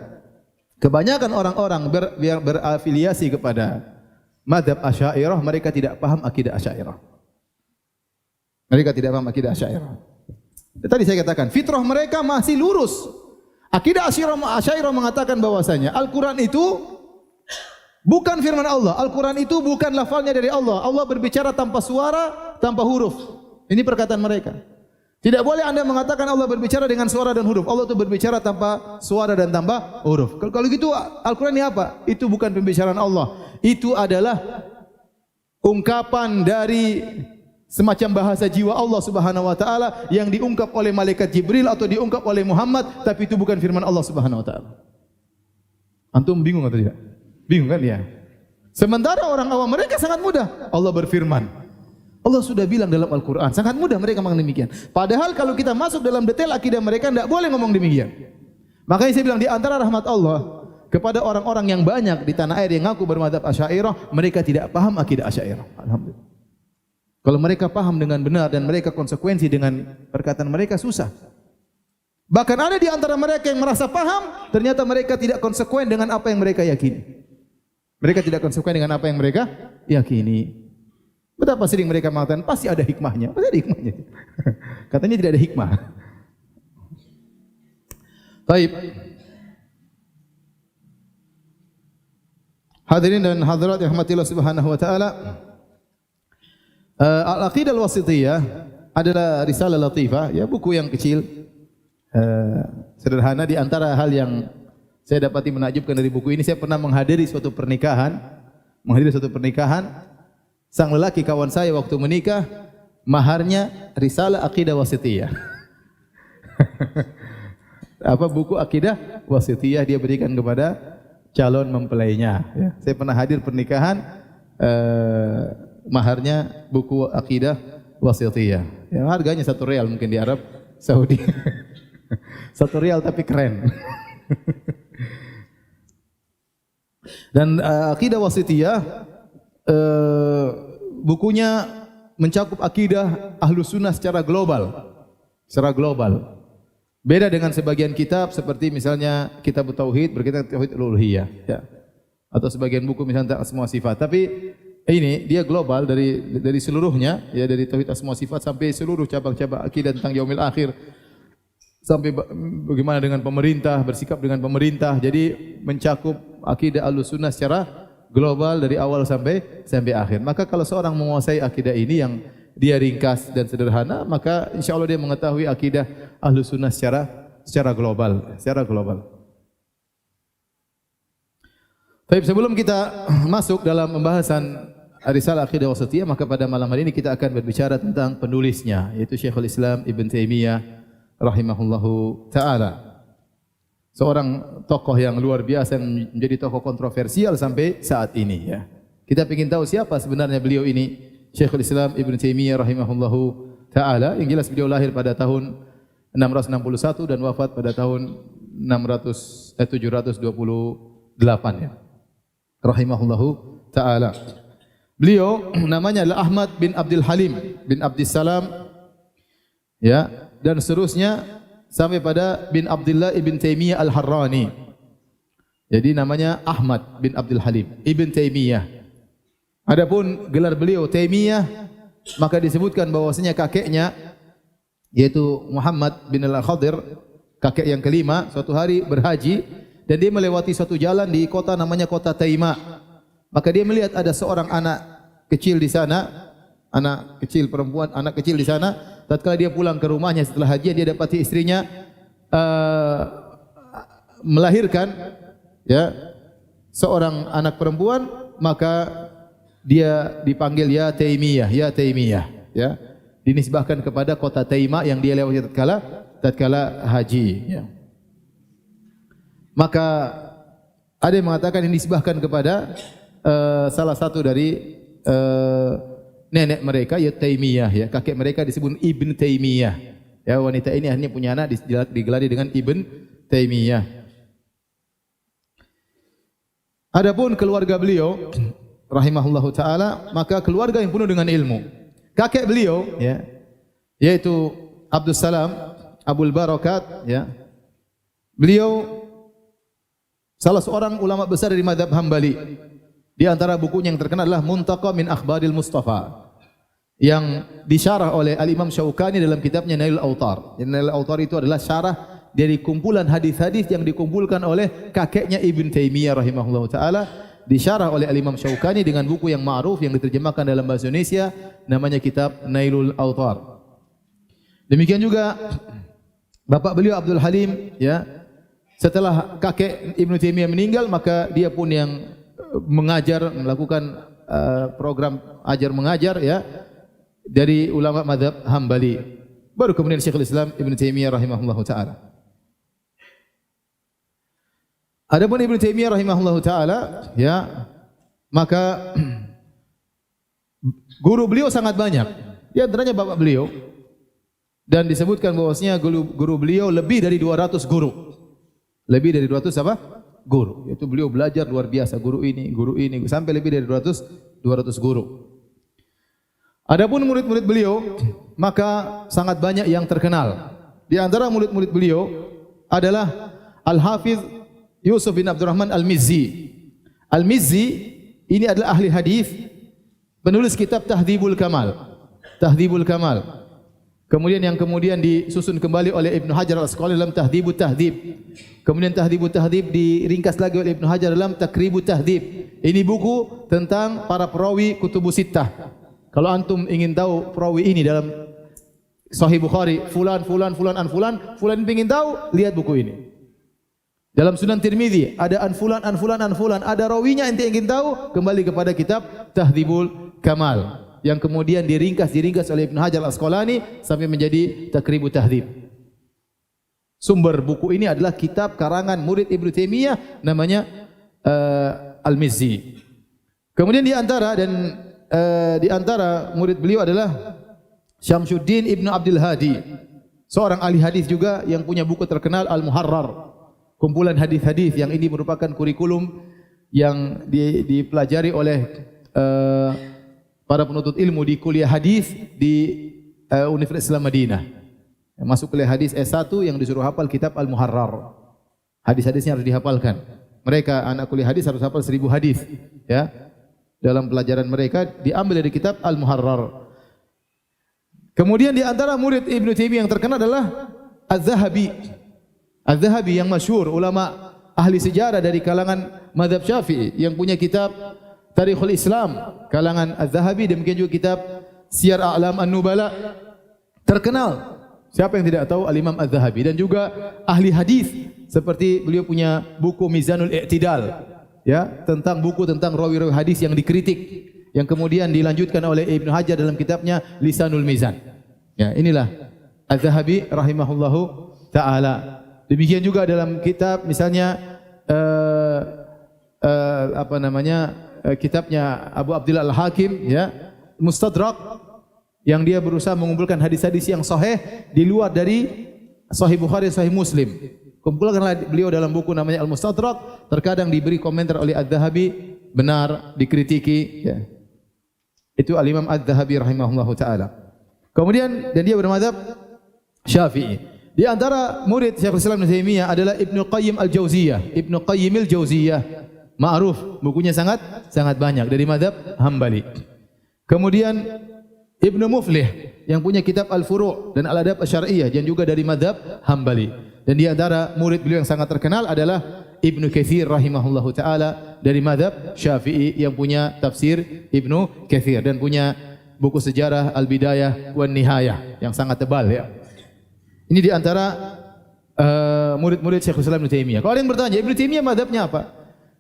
kebanyakan orang-orang berafiliasi kepada mazhab Asy'ariyah, mereka tidak paham akidah Asy'ariyah. Mereka tidak paham akidah Asy'ariyah. Tadi saya katakan, fitrah mereka masih lurus. Akidah Asy'ariyah mengatakan bahwasanya Al-Qur'an itu bukan firman Allah. Al-Quran itu bukan lafalnya dari Allah. Allah berbicara tanpa suara, tanpa huruf. Ini perkataan mereka. Tidak boleh Anda mengatakan Allah berbicara dengan suara dan huruf. Allah itu berbicara tanpa suara dan tanpa huruf. Kalau gitu Al-Quran ini apa? Itu bukan pembicaraan Allah. Itu adalah ungkapan dari semacam bahasa jiwa Allah Subhanahu wa taala yang diungkap oleh malaikat Jibril atau diungkap oleh Muhammad, tapi itu bukan firman Allah Subhanahu wa taala. Antum bingung atau tidak? Bingung kan ya? Sementara orang awam mereka sangat mudah. Allah berfirman. Allah sudah bilang dalam Al-Quran. Sangat mudah mereka mengatakan demikian. Padahal kalau kita masuk dalam detail akidah mereka, tidak boleh ngomong demikian. Makanya saya bilang di antara rahmat Allah kepada orang-orang yang banyak di tanah air yang ngaku bermadzhab Asy'ariyah, mereka tidak paham akidah Asy'ariyah. Alhamdulillah. Kalau mereka paham dengan benar dan mereka konsekuensi dengan perkataan mereka, susah. Bahkan ada di antara mereka yang merasa paham, ternyata mereka tidak konsekuen dengan apa yang mereka yakini. Mereka tidak konsekuen dengan apa yang mereka yakini. Betapa sering mereka mengatakan, pasti ada hikmahnya. Pasti ada hikmahnya. Katanya tidak ada hikmah. Baik. Hadirin dan hadirat yang rahmatillah subhanahu wa ta'ala. Al-Aqidah Al-Wasithiyah adalah risalah latifah, ya, buku yang kecil, sederhana. Di antara hal yang saya dapati menakjubkan dari buku ini, saya pernah menghadiri suatu pernikahan. Sang lelaki kawan saya waktu menikah, maharnya risalah Aqidah Wasithiyah. Apa buku Aqidah Wasithiyah dia berikan kepada calon mempelainya. Ya. Saya pernah hadir pernikahan, maharnya buku Aqidah Wasithiyah. Ya, harganya 1 rial mungkin di Arab Saudi. 1 rial tapi keren. Dan Aqidah Wasithiyah bukunya mencakup akidah Ahlus Sunnah secara global. Beda dengan sebagian kitab seperti misalnya kitab Tauhid berkaitan tauhid uluhiyah, ya. Atau sebagian buku misalnya tentang semua sifat. Tapi ini dia global dari seluruhnya, ya, dari tauhid asma sifat sampai seluruh cabang-cabang akidah tentang yaumil akhir. Sampai bagaimana dengan pemerintah, bersikap dengan pemerintah. Jadi mencakup akidah Ahlus Sunnah secara global dari awal sampai akhir. Maka kalau seorang menguasai akidah ini yang dia ringkas dan sederhana, maka insyaallah dia mengetahui akidah Ahlus Sunnah secara global. Baik, sebelum kita masuk dalam pembahasan risalah Aqidah Wasithiyah, maka pada malam hari ini kita akan berbicara tentang penulisnya, yaitu Syekhul Islam Ibn Taimiyah rahimahullahu taala. Seorang tokoh yang luar biasa yang menjadi tokoh kontroversial sampai saat ini, ya. Kita ingin tahu siapa sebenarnya beliau ini, Syekhul Islam Ibn Taimiyah rahimahullahu taala. Yang jelas beliau lahir pada tahun 661 dan wafat pada tahun 728, ya. Rahimahullahu taala. Beliau namanya adalah Ahmad bin Abdul Halim bin Abdissalam, ya, dan seterusnya sampai pada bin Abdullah ibn Taimiyah Al-Harrani. Jadi namanya Ahmad bin Abdul Halim ibn Taimiyah. Adapun gelar beliau Taimiyah maka disebutkan bahwasanya kakeknya yaitu Muhammad bin Al-Khadir, kakek yang kelima, suatu hari berhaji dan dia melewati suatu jalan di kota namanya kota Taima. Maka dia melihat ada seorang anak kecil di sana, anak kecil perempuan, anak kecil di sana. Tatkala dia pulang ke rumahnya setelah haji, dia dapati istrinya melahirkan ya seorang anak perempuan, maka dia dipanggil ya Taimiyah, ya Taimiyah, ya. Dinisbahkan kepada kota Taima yang dia lewati tatkala haji, ya. Maka ada yang mengatakan ini disebahkan kepada salah satu dari nenek mereka, ya Taimiyah, ya. Kakek mereka disebut Ibn Taimiyah. Ya, wanita ini akhirnya punya anak digelari dengan Ibn Taimiyah. Adapun keluarga beliau rahimahullahu taala, maka keluarga yang penuh dengan ilmu. Kakek beliau, ya, yaitu Abdus Salam Abul Barakat, ya. Beliau salah seorang ulama besar dari mazhab Hambali. Di antara bukunya yang terkenal adalah Muntaqa min Akhbaril Mustafa, yang disyarah oleh Al-Imam Syaukani dalam kitabnya Nailul Autar. Nailul Autar itu adalah syarah dari kumpulan hadis-hadis yang dikumpulkan oleh kakeknya Ibn Taimiyah rahimahullahu taala, disyarah oleh Al-Imam Syaukani dengan buku yang ma'ruf yang diterjemahkan dalam bahasa Indonesia, namanya kitab Nailul Autar. Demikian juga bapak beliau Abdul Halim, ya. Setelah kakek Ibn Taimiyah meninggal, maka dia pun yang mengajar, melakukan program ajar mengajar, ya, dari ulama mazhab Hambali. Baru kemudian Syekhul Islam Ibn Taimiyah rahimahullahu taala. Adapun Ibn Taimiyah rahimahullahu taala, ya, maka guru beliau sangat banyak. Di antaranya bapak beliau, dan disebutkan bahwasanya guru beliau lebih dari 200 guru. Lebih dari 200 apa? Guru. Yaitu beliau belajar luar biasa, guru ini sampai lebih dari 200 guru. Adapun murid-murid beliau, maka sangat banyak yang terkenal. Di antara murid-murid beliau adalah Al-Hafiz Yusuf bin Abdurrahman Al-Mizzi. Al-Mizzi ini adalah ahli hadis, penulis kitab Tahdhibul Kamal. Tahdhibul Kamal. Kemudian disusun kembali oleh Ibnu Hajar Al-Asqalani dalam Tahdhibut Tahdhib. Kemudian Tahdhibut Tahdhib diringkas lagi oleh Ibnu Hajar dalam Takribut Tahdhib. Ini buku tentang para perawi Kutubus Sittah. Kalau antum ingin tahu perawi ini dalam Sahih Bukhari, fulan ingin tahu, lihat buku ini. Dalam Sunan Tirmidzi ada an fulan, ada rawinya ente ingin tahu, kembali kepada kitab Tahdhibul Kamal yang kemudian diringkas oleh Ibnu Hajar Al-Asqalani sampai menjadi Takribut Tahdhib. Sumber buku ini adalah kitab karangan murid Ibnu Taimiyah namanya Al-Mizzi. Kemudian di antara murid beliau adalah Syamsuddin Ibnu Abdul Hadi, seorang ahli hadis juga yang punya buku terkenal Al-Muharrar, kumpulan hadis-hadis yang ini merupakan kurikulum yang dipelajari oleh para penuntut ilmu di kuliah hadis di Universitas Islam Madinah. Masuk kuliah hadis S1 yang disuruh hafal kitab Al-Muharrar. Hadis-hadisnya harus dihafalkan. Mereka anak kuliah hadis harus hafal 1000 hadis, ya. Dalam pelajaran mereka diambil dari kitab Al-Muharrar. Kemudian di antara murid Ibnu Taimiyah yang terkenal adalah Az-Zahabi. Az-Zahabi yang masyhur, ulama ahli sejarah dari kalangan mazhab Syafi'i yang punya kitab Tarikhul Islam, kalangan Az-Zahabi, demikian juga kitab Siyar A'lam An-Nubala. Terkenal. Siapa yang tidak tahu Al-Imam Az-Zahabi, dan juga ahli hadis seperti beliau punya buku Mizanul I'tidal, ya, tentang rawi-rawi hadis yang dikritik, yang kemudian dilanjutkan oleh Ibnu Hajar dalam kitabnya Lisanul Mizan. Ya, inilah Az-Zahabi rahimahullahu taala. Demikian juga dalam kitab misalnya kitabnya Abu Abdillah Al-Hakim, ya, Mustadrak, yang dia berusaha mengumpulkan hadis-hadis yang sahih di luar dari Sahih Bukhari, Sahih Muslim. Kumpulkanlah beliau dalam buku namanya Al-Mustadrak. Terkadang diberi komentar oleh Az-Zahabi, benar, dikritiki, ya. Itu Al-Imam Az-Zahabi rahimahullahu taala. Kemudian dan dia bermadzhab Syafi'i. Di antara murid Syekhul Islam Ibnu Taimiyah adalah Ibnu Qayyim Al-Jauziyah. Ibnu Qayyim Al-Jauziyah ma'ruf, bukunya sangat banyak dari mazhab Hambali. Kemudian Ibnu Muflih yang punya kitab Al-Furu' dan Al-Adab Asy-Syar'iyyah yang juga dari mazhab Hambali. Dan di antara murid beliau yang sangat terkenal adalah Ibnu Katsir rahimahullahu taala dari mazhab Syafi'i yang punya tafsir Ibnu Katsir dan punya buku sejarah Al-Bidayah wan Nihayah yang sangat tebal ya. Ini di antara murid-murid Syekhul Islam Ibnu Taimiyah. Kalau ada yang bertanya, Ibnu Taimiyah mazhabnya apa?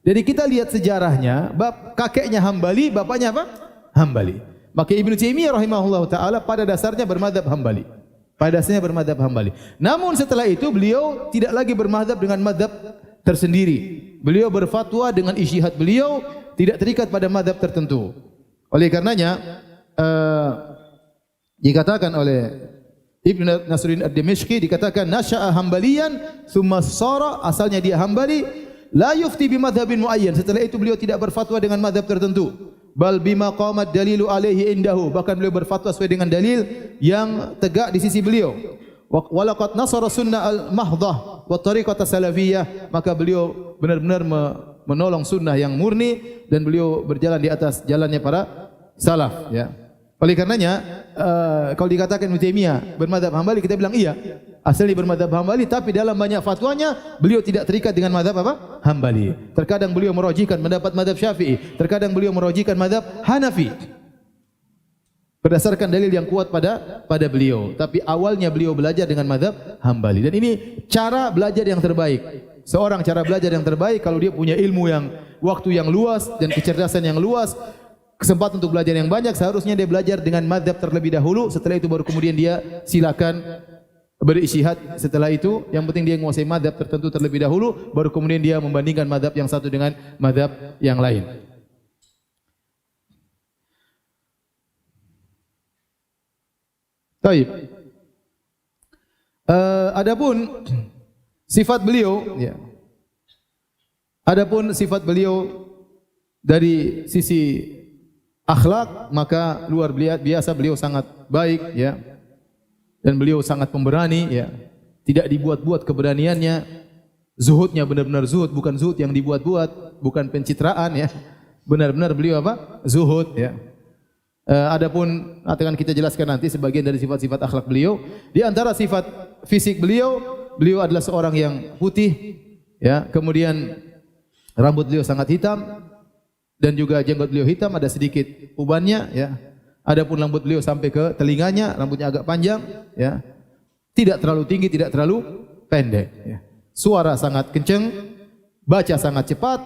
Jadi kita lihat sejarahnya, kakeknya Hambali, bapaknya apa? Hambali. Maka Ibnu Taimiyah rahimahullahu taala pada dasarnya bermadzhab Hambali. Pada dasarnya bermadzhab Hambali. Namun setelah itu beliau tidak lagi bermadzhab dengan madzhab tersendiri. Beliau berfatwa dengan ijtihad beliau, tidak terikat pada madzhab tertentu. Oleh karenanya dikatakan oleh Ibnu Nasruddin Ad-Dimashqi, dikatakan nasya'a Hambaliyan tsumma sara, asalnya dia Hambali, la yufti bi madzhabin muayyan. Setelah itu beliau tidak berfatwa dengan madzhab tertentu. Bal bima qamat dalilu alaihi indahu, bahkan beliau berfatwa sesuai dengan dalil yang tegak di sisi beliau. Walaqad nasara sunnah al-mahdhah wa tariqata salafiyah, maka beliau benar-benar menolong sunnah yang murni dan beliau berjalan di atas jalannya para salaf ya. Oleh karenanya kalau dikatakan Ibnu Taimiyah bermadzhab Hambali, kita bilang iya, asalnya bermadzhab Hambali, tapi dalam banyak fatwanya beliau tidak terikat dengan madzhab apa? Hambali. Terkadang beliau merajihkan pendapat madzhab Syafi'i, terkadang beliau merajihkan madzhab Hanafi. Berdasarkan dalil yang kuat pada beliau, tapi awalnya beliau belajar dengan madzhab Hambali. Dan ini cara belajar yang terbaik. Seorang cara belajar yang terbaik kalau dia punya ilmu yang waktu yang luas dan kecerdasan yang luas, kesempatan untuk belajar yang banyak, seharusnya dia belajar dengan mazhab terlebih dahulu. Setelah itu baru kemudian dia silakan berijtihad. Setelah itu yang penting dia menguasai mazhab tertentu terlebih dahulu, baru kemudian dia membandingkan mazhab yang satu dengan mazhab yang lain. Baik. Adapun sifat beliau ya. Adapun sifat beliau dari sisi akhlak, maka luar biasa, beliau sangat baik ya, dan beliau sangat pemberani ya, tidak dibuat-buat keberaniannya, zuhudnya benar-benar zuhud, bukan zuhud yang dibuat-buat, bukan pencitraan ya, benar-benar beliau apa? Zuhud ya. Adapun akan kita jelaskan nanti sebagian dari sifat-sifat akhlak beliau. Di antara sifat fisik beliau, beliau adalah seorang yang putih ya, kemudian rambut beliau sangat hitam, dan juga jenggot beliau hitam, ada sedikit ubannya ya. Adapun rambut beliau sampai ke telinganya, rambutnya agak panjang ya. Tidak terlalu tinggi, tidak terlalu pendek ya. Suara sangat kencang, baca sangat cepat,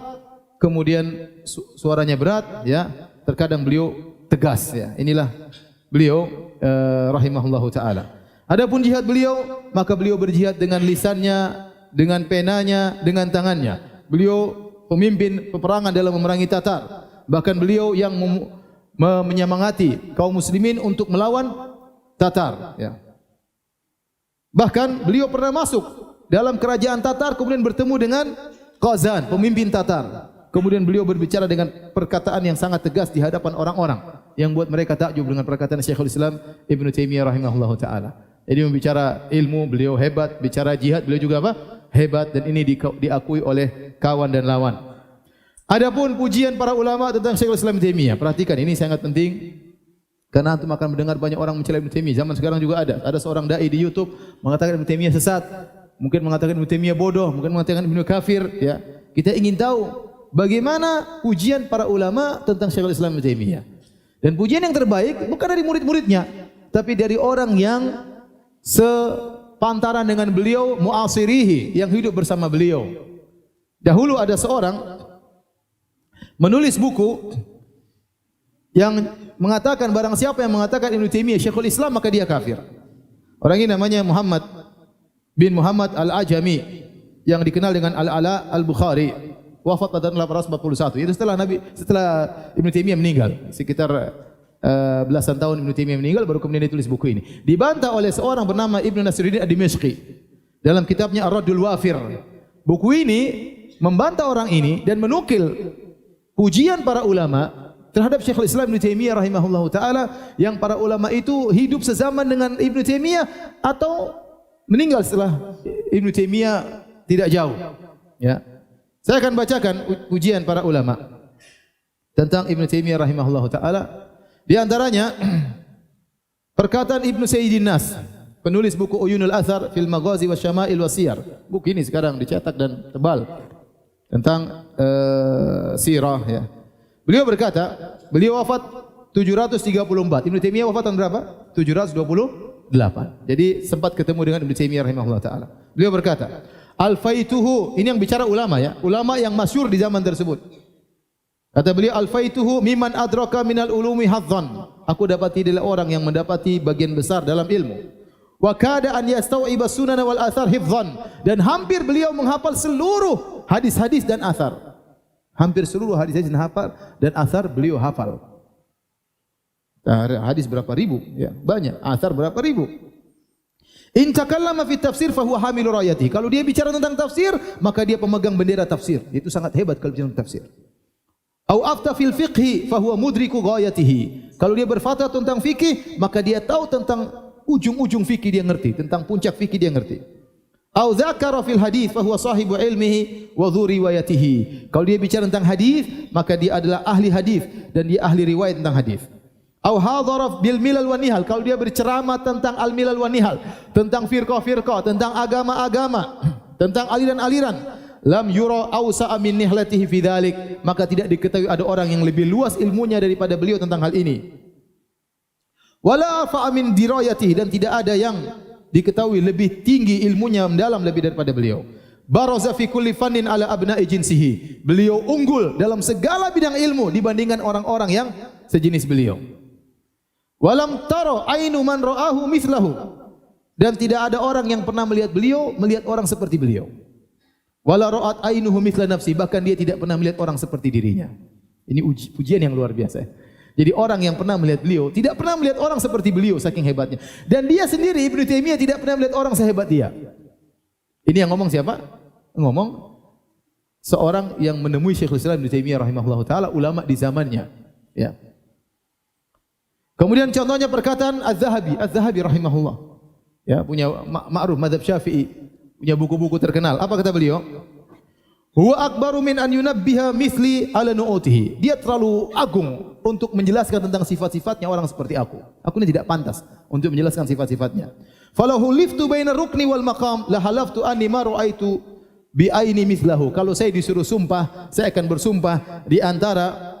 kemudian suaranya berat ya. Terkadang beliau tegas ya. Inilah beliau rahimahullahu taala. Adapun jihad beliau, maka beliau berjihad dengan lisannya, dengan penanya, dengan tangannya. Beliau pemimpin peperangan dalam memerangi Tatar. Bahkan beliau yang menyemangati kaum muslimin untuk melawan Tatar ya. Bahkan beliau pernah masuk dalam kerajaan Tatar, kemudian bertemu dengan Qazan, pemimpin Tatar. Kemudian beliau berbicara dengan perkataan yang sangat tegas di hadapan orang-orang yang buat mereka takjub dengan perkataan Syekhul Islam Ibnu Taimiyah rahimahullahu taala. Jadi membicara ilmu beliau hebat, bicara jihad beliau juga apa? Hebat, dan ini diakui oleh kawan dan lawan. Adapun pujian para ulama tentang Syekhul Islam Ibnu Taimiyah, perhatikan ini sangat penting karena antum akan mendengar banyak orang mencela Ibnu Taimiyah. Zaman sekarang juga ada seorang dai di YouTube mengatakan Ibnu Taimiyah sesat, mungkin mengatakan Ibnu Taimiyah bodoh, mungkin mengatakan Ibnu kafir ya. Kita ingin tahu bagaimana pujian para ulama tentang Syekhul Islam Ibnu Taimiyah. Dan pujian yang terbaik bukan dari murid-muridnya, tapi dari orang yang sepantaran dengan beliau, mu'asirihi, yang hidup bersama beliau. Dahulu ada seorang menulis buku yang mengatakan barang siapa yang mengatakan Ibnu Taimiyah Syekhul Islam maka dia kafir. Orang ini namanya Muhammad bin Muhammad Al-Ajami yang dikenal dengan Al-Ala Al-Bukhari. Wafat pada 841. Itu setelah Ibnu Taimiyah meninggal. Sekitar belasan tahun Ibnu Taimiyah meninggal baru kemudian ditulis buku ini. Dibantah oleh seorang bernama Ibnu Nasruddin Ad-Dimashqi dalam kitabnya Ar-Raddul Wafir. Buku ini membantah orang ini dan menukil pujian para ulama terhadap Syekhul Islam Ibnu Taimiyah rahimahullahu taala, yang para ulama itu hidup sezaman dengan Ibnu Taimiyah atau meninggal setelah Ibnu Taimiyah tidak jauh. Ya. Saya akan bacakan pujian para ulama tentang Ibnu Taimiyah rahimahullahu taala. Di antaranya Perkataan Ibnu Sayyidin Nas, penulis buku Uyunul Athar fil Maghazi wa Syama'il wa Siyar. Buku ini sekarang dicetak dan tebal tentang sirah ya. Beliau berkata, beliau wafat 734. Ibnu Taimiyah wafat tahun berapa? 728. Jadi sempat ketemu dengan Ibnu Taimiyah rahimahullah taala. Beliau berkata, "Alfaituhu," ini yang bicara ulama ya, ulama yang masyhur di zaman tersebut. Kata beliau, "Alfaituhu mimman adraka minal ulumi hadzan." Aku dapati adalah orang yang mendapati bagian besar dalam ilmu. Wa kada an yastau'iba sunan wal athar hifdzan, dan hampir beliau menghafal seluruh hadis-hadis dan athar. Hampir seluruh hadis-hadis dan athar beliau hafal. Hadis berapa ribu? Ya, banyak. Athar berapa ribu? In takallama fi tafsir fa huwa hamilu rayati. Kalau dia bicara tentang tafsir, maka dia pemegang bendera tafsir. Itu sangat hebat kalau bicara tentang tafsir. Au afta fil fiqhi fa huwa mudriku ghayatihi. Kalau dia berfatwa tentang fikih, maka dia tahu tentang ujung-ujung fikih, dia ngerti, tentang puncak fikih dia ngerti. Au dzakara fil hadis fa huwa sahibu ilmihi wa dhu riwayatihi. Kalau dia bicara tentang hadis, maka dia adalah ahli hadis dan dia ahli riwayat tentang hadis. Au hadara bil milal wa nihal. Kalau dia berceramah tentang al milal wa nihal, tentang firqah-firqah, tentang agama-agama, tentang aliran-aliran, lam yura awsa'a min nihlatihi fi dzalik, maka tidak diketahui ada orang yang lebih luas ilmunya daripada beliau tentang hal ini. Wala fa'a min dirayatihi, dan tidak ada yang diketahui lebih tinggi ilmunya mendalam lebih daripada beliau. Baraza fi kulli fannin ala abna'i jinsihi. Beliau unggul dalam segala bidang ilmu dibandingkan orang-orang yang sejenis beliau. Walam tara ainu man ra'ahu mithlahu. Dan tidak ada orang yang pernah melihat beliau melihat orang seperti beliau. Wala ra'at ainuhu mithla nafsi, bahkan dia tidak pernah melihat orang seperti dirinya. Ini pujian yang luar biasa. Jadi orang yang pernah melihat beliau tidak pernah melihat orang seperti beliau, saking hebatnya. Dan dia sendiri Ibnu Taimiyah tidak pernah melihat orang sehebat dia. Ini yang ngomong siapa? Ngomong seorang yang menemui Syekhul Islam Ibnu Taimiyah rahimahullahu taala, ulama di zamannya, ya. Kemudian contohnya perkataan Az-Zahabi rahimahullah. Ya, punya ma'ruf mazhab Syafi'i, punya buku-buku terkenal. Apa kata beliau? Huwa akbaru min an yunabbiha mithli ala nu'utihi. Dia terlalu agung untuk menjelaskan tentang sifat-sifatnya orang seperti aku. Aku ini tidak pantas untuk menjelaskan sifat-sifatnya. Falahu liftu baina rukni wal maqam la halaftu anni ma ra'aitu bi aini mithlahu. Kalau saya disuruh sumpah, saya akan bersumpah di antara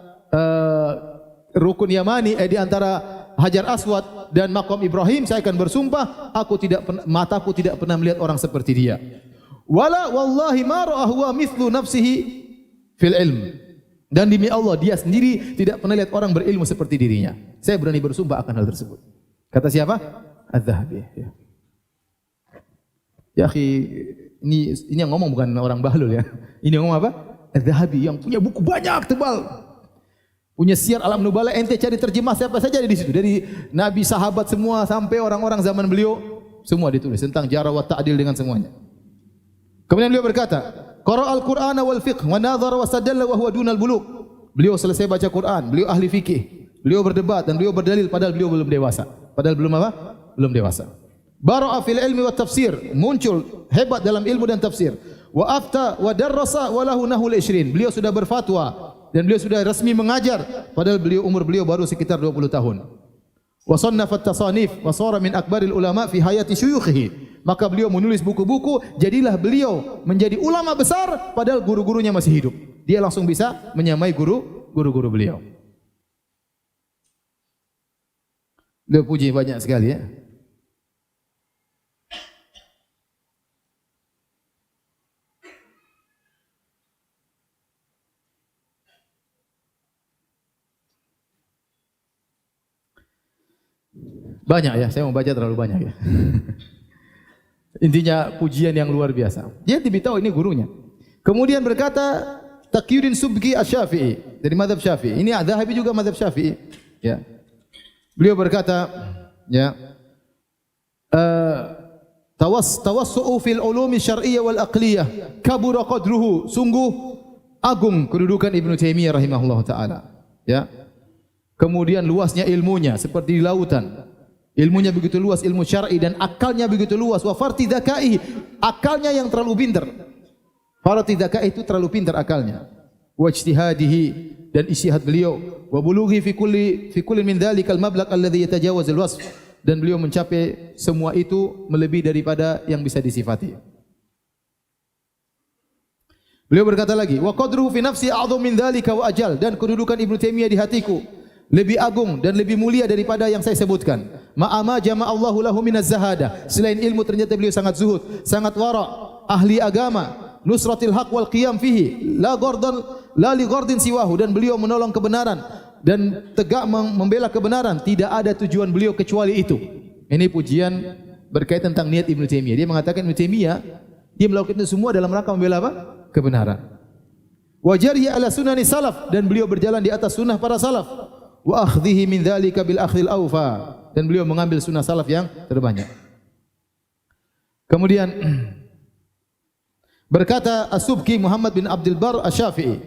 rukun Yamani, di antara Hajar Aswad dan Maqam Ibrahim, saya akan bersumpah mataku tidak pernah melihat orang seperti dia. Wala wallahi ma ra'ahu mithlu nafsihi fil ilm. Dan demi Allah, dia sendiri tidak pernah lihat orang berilmu seperti dirinya. Saya berani bersumpah akan hal tersebut. Kata siapa? Az-Zahabi. Ya akhi, ini yang ngomong bukan orang bahlul ya. Ini yang ngomong apa? Az-Zahabi yang punya buku banyak tebal. Punya Syiar Alam Nubala, ente cari terjemah siapa saja di situ. Dari nabi, sahabat semua sampai orang-orang zaman beliau, semua ditulis tentang jarh wa ta'dil dengan semuanya. Kemudian beliau berkata, qara al-Qur'ana wal fiqh wa nadhara wa sadalla wa huwa dunal bulugh. Beliau selesai baca Quran, beliau ahli fikih, beliau berdebat dan beliau berdalil padahal beliau belum dewasa. Padahal belum apa? Belum dewasa. Bara'a fil ilmi wat tafsir, muncul hebat dalam ilmu dan tafsir. Wa afta wa darrasa wa lahu nahul 20. Beliau sudah berfatwa dan beliau sudah resmi mengajar padahal umur beliau baru sekitar 20 tahun. Wa sannafa at-tasanif wa sara min akbaril ulama fi hayati syuyukhihi. Maka beliau menulis buku-buku, jadilah beliau menjadi ulama besar padahal guru-gurunya masih hidup. Dia langsung bisa menyamai guru-guru beliau. Beliau puji banyak sekali ya. Banyak ya, saya mau baca terlalu banyak ya. Intinya pujian yang luar biasa. Dia tahu ini gurunya. Kemudian berkata Taqiyuddin Subki Asy-Syafi'i dari mazhab Syafi'i. Ini Az-Zahabi juga mazhab Syafi'i. Ya. Beliau berkata, ya, tawassu'u fil ulumi syar'iyyah wal aqliyah kabura qadruhu. Sungguh agung kedudukan Ibnu Taimiyah rahimahullah taala. Ya. Kemudian luasnya ilmunya seperti di lautan. Ilmunya begitu luas, ilmu syar'i, dan akalnya begitu luas. Wa farti dzakaihi, akalnya yang terlalu pintar. Farti dzakai itu terlalu pintar akalnya. Wa ijtihadihi, dan ijtihad beliau. Wa bulughi fi kulli min dzalikal mablagh alladhi yatajawaz al-wasf. dan beliau mencapai semua itu melebihi daripada yang bisa disifati. Beliau berkata lagi, wa qadruhu fi nafsi a'dham min dzalika wa ajal, dan kedudukan Ibnu Taimiyah di hatiku lebih agung dan lebih mulia daripada yang saya sebutkan. Ma'ama jama'allahu lahu minaz zahada. Selain ilmu ternyata beliau sangat zuhud, sangat wara, ahli agama, nusratil haq wal qiyam fihi, la li ghardin siwahu, dan beliau menolong kebenaran dan tegak membela kebenaran, tidak ada tujuan beliau kecuali itu. Ini pujian berkaitan tentang niat Ibnu Taimiyah. Dia mengatakan Ibnu Taimiyah dia melakukan itu semua dalam rangka membela apa? Kebenaran. Wa jarihi ala sunani salaf, dan beliau berjalan di atas sunnah para salaf. Wa akhdhihi min dzalika bil akhdhil awfa, dan beliau mengambil sunnah salaf yang terbanyak. Kemudian berkata As-Subki Muhammad bin Abdul Bar Asy-Syafi'i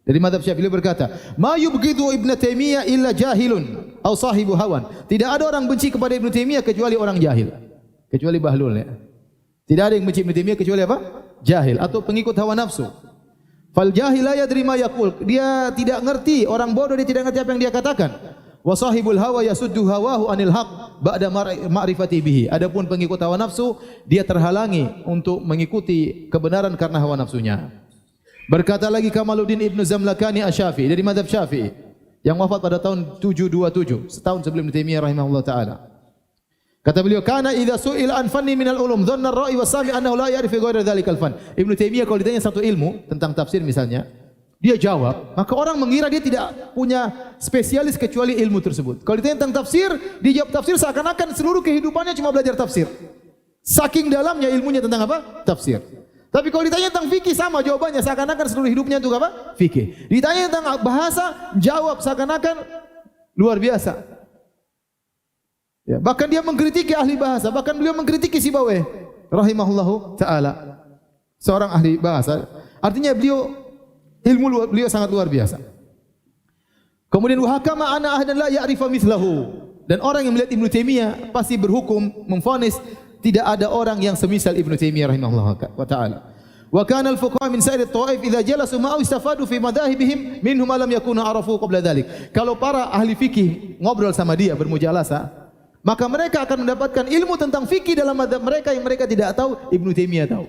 dari mazhab Syafi'i, beliau berkata, "Ma yubghidu Ibnu Taimiyah illa jahilun aw sahibu hawan." Tidak ada orang benci kepada Ibnu Taimiyah kecuali orang jahil, kecuali bahlul ya. Tidak ada yang benci Ibnu Taimiyah kecuali apa? Jahil atau pengikut hawa nafsu. Fal jahil la yadri ma yaqul. Dia tidak ngerti, orang bodoh dia tidak ngerti apa yang dia katakan. Wa sahibul hawa yasuddu hawahu anil haq ba'da ma'rifati bihi. Adapun pengikut hawa nafsu, dia terhalangi untuk mengikuti kebenaran karena hawa nafsunya. Berkata lagi Kamaluddin Ibnu Zamlakani Asy-Syafi'i dari mazhab Syafi'i yang wafat pada tahun 727, setahun sebelum Ibnu Taimiyah rahimahullah taala. Kata beliau, "Kana idza su'ila an fanni minal ulum dhanna ar-ra'i wa sami annahu la ya'rifu ghayra dzalikal fan." Ibnu Taimiyah kalau ditanya satu ilmu tentang tafsir misalnya, dia jawab, maka orang mengira dia tidak punya spesialis kecuali ilmu tersebut. Kalau ditanya tentang tafsir, dia jawab tafsir seakan-akan seluruh kehidupannya cuma belajar tafsir. Saking dalamnya ilmunya tentang apa? Tafsir. Tapi kalau ditanya tentang fikih sama jawabannya, seakan-akan seluruh hidupnya untuk apa? Fikih. Ditanya tentang bahasa, jawab seakan-akan luar biasa. Ya, bahkan dia mengkritiki ahli bahasa, bahkan beliau mengkritiki Sibawayh rahimahullahu taala, seorang ahli bahasa. Artinya beliau sangat luar biasa. Kemudian wa hakama ana ahdan la ya'rifa mithlahu, dan orang yang melihat Ibnu Taimiyah pasti berhukum memvonis tidak ada orang yang semisal Ibnu Taimiyah rahimahullahu taala. Wa kana al-fuqaha min sa'ir at-ta'if idza jalasu ma'ahu istafadu fi madahibihim minhum ma lam yakunu arafu qabla dhalik. Kalau para ahli fikih ngobrol sama dia bermujalasah, maka mereka akan mendapatkan ilmu tentang fikih dalam mazhab mereka yang mereka tidak tahu, Ibnu Taimiyah tahu.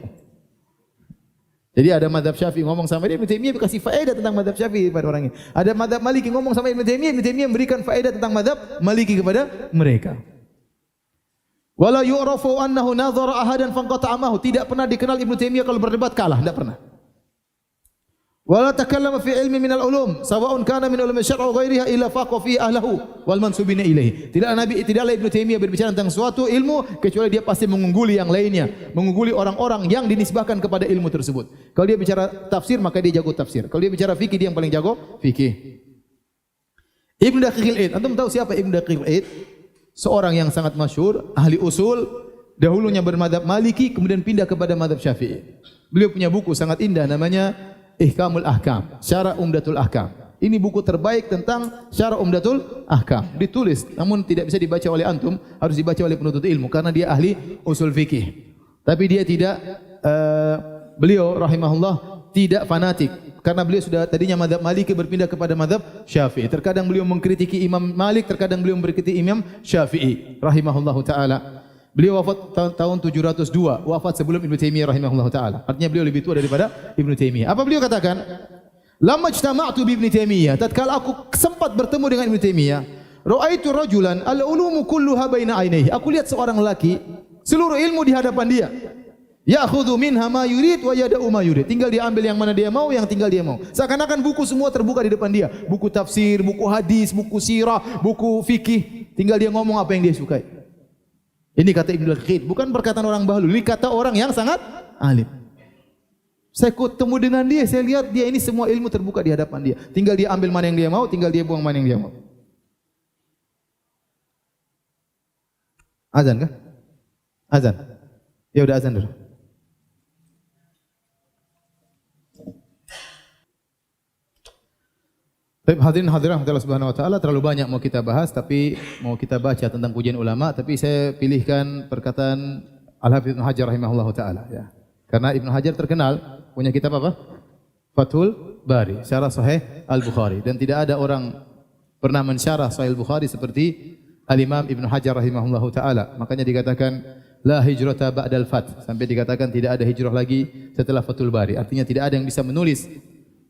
Jadi ada mazhab Syafi'i ngomong sama dia, Ibnu Taimiyah kasih faedah tentang mazhab Syafi'i pada orang ini. Ada mazhab Maliki ngomong sama Ibnu Taimiyah memberikan faedah tentang mazhab Maliki kepada mereka. Wala yu'rafu annahu nadhara ahadan fanqata'amahu. Tidak pernah dikenal Ibnu Taimiyah kalau berdebat kalah, tidak pernah. Wala takallama fi ilmi minal ulum sawa'un kana min ulumi syar'i wa ghairiha illa faqa fi ahlahu wal mansubina ilaihi. Tidaklah Ibnu Taimiyah berbicara tentang suatu ilmu kecuali dia pasti mengungguli yang lainnya, mengungguli orang-orang yang dinisbahkan kepada ilmu tersebut. Kalau dia bicara tafsir maka dia jago tafsir. Kalau dia bicara fikih dia yang paling jago fikih. Ibnu Daqiqil Aid, antum tahu siapa Ibnu Daqiqil Aid? Seorang yang sangat masyhur, ahli usul, dahulunya bermadzhab Maliki kemudian pindah kepada mazhab Syafi'i. Beliau punya buku sangat indah namanya Ihkamul Ahkam, Syarah Umdatul Ahkam. Ini buku terbaik tentang Syarah Umdatul Ahkam. Ditulis, namun tidak bisa dibaca oleh antum, harus dibaca oleh penuntut ilmu karena dia ahli usul fikih. Tapi dia tidak, beliau rahimahullah tidak fanatik karena beliau sudah tadinya mazhab Maliki berpindah kepada mazhab Syafi'i. Terkadang beliau mengkritiki Imam Malik, terkadang beliau mengkritiki Imam Syafi'i rahimahullahu taala. Beliau wafat tahun 702, wafat sebelum Ibnu Taimiyah rahimahullahu taala. Artinya beliau lebih tua daripada Ibnu Taimiyah. Apa beliau katakan? Lamma ijtama'tu bi Ibnu Taimiyah, tatkala aku sempat bertemu dengan Ibnu Taimiyah, ra'aitu rajulan al-ulumu kulluha baina ainaihi. Aku lihat seorang lelaki, seluruh ilmu di hadapan dia. Ya'khudhu minha ma yurid wa yada'u ma yurid. Tinggal dia ambil yang mana dia mau, yang tinggal dia mau. Seakan-akan buku semua terbuka di depan dia. Buku tafsir, buku hadis, buku sirah, buku fikih. Tinggal dia ngomong apa yang dia sukai. Ini kata Ibnu Daqiq, bukan perkataan orang bahlul, ini kata orang yang sangat alim. Saya ketemu dengan dia, saya lihat dia ini semua ilmu terbuka di hadapan dia. Tinggal dia ambil mana yang dia mau, tinggal dia buang mana yang dia mau. Azan kah? Azan. Ya udah azan dulu. Baik, hadirin hadirat Allah Subhanahu wa taala, terlalu banyak mau kita bahas tapi mau kita baca tentang pujian ulama, tapi saya pilihkan perkataan Al-Hafidz Ibnu Hajar rahimahullahu taala ya. Karena Ibnu Hajar terkenal punya kitab apa? Fathul Bari, syarah Sahih Al-Bukhari, dan tidak ada orang pernah mensyarah Sahih Al-Bukhari seperti Al-Imam Ibn Hajar rahimahullahu taala. Makanya dikatakan la hijrata ba'dal fath, sampai dikatakan tidak ada hijrah lagi setelah Fathul Bari. Artinya tidak ada yang bisa menulis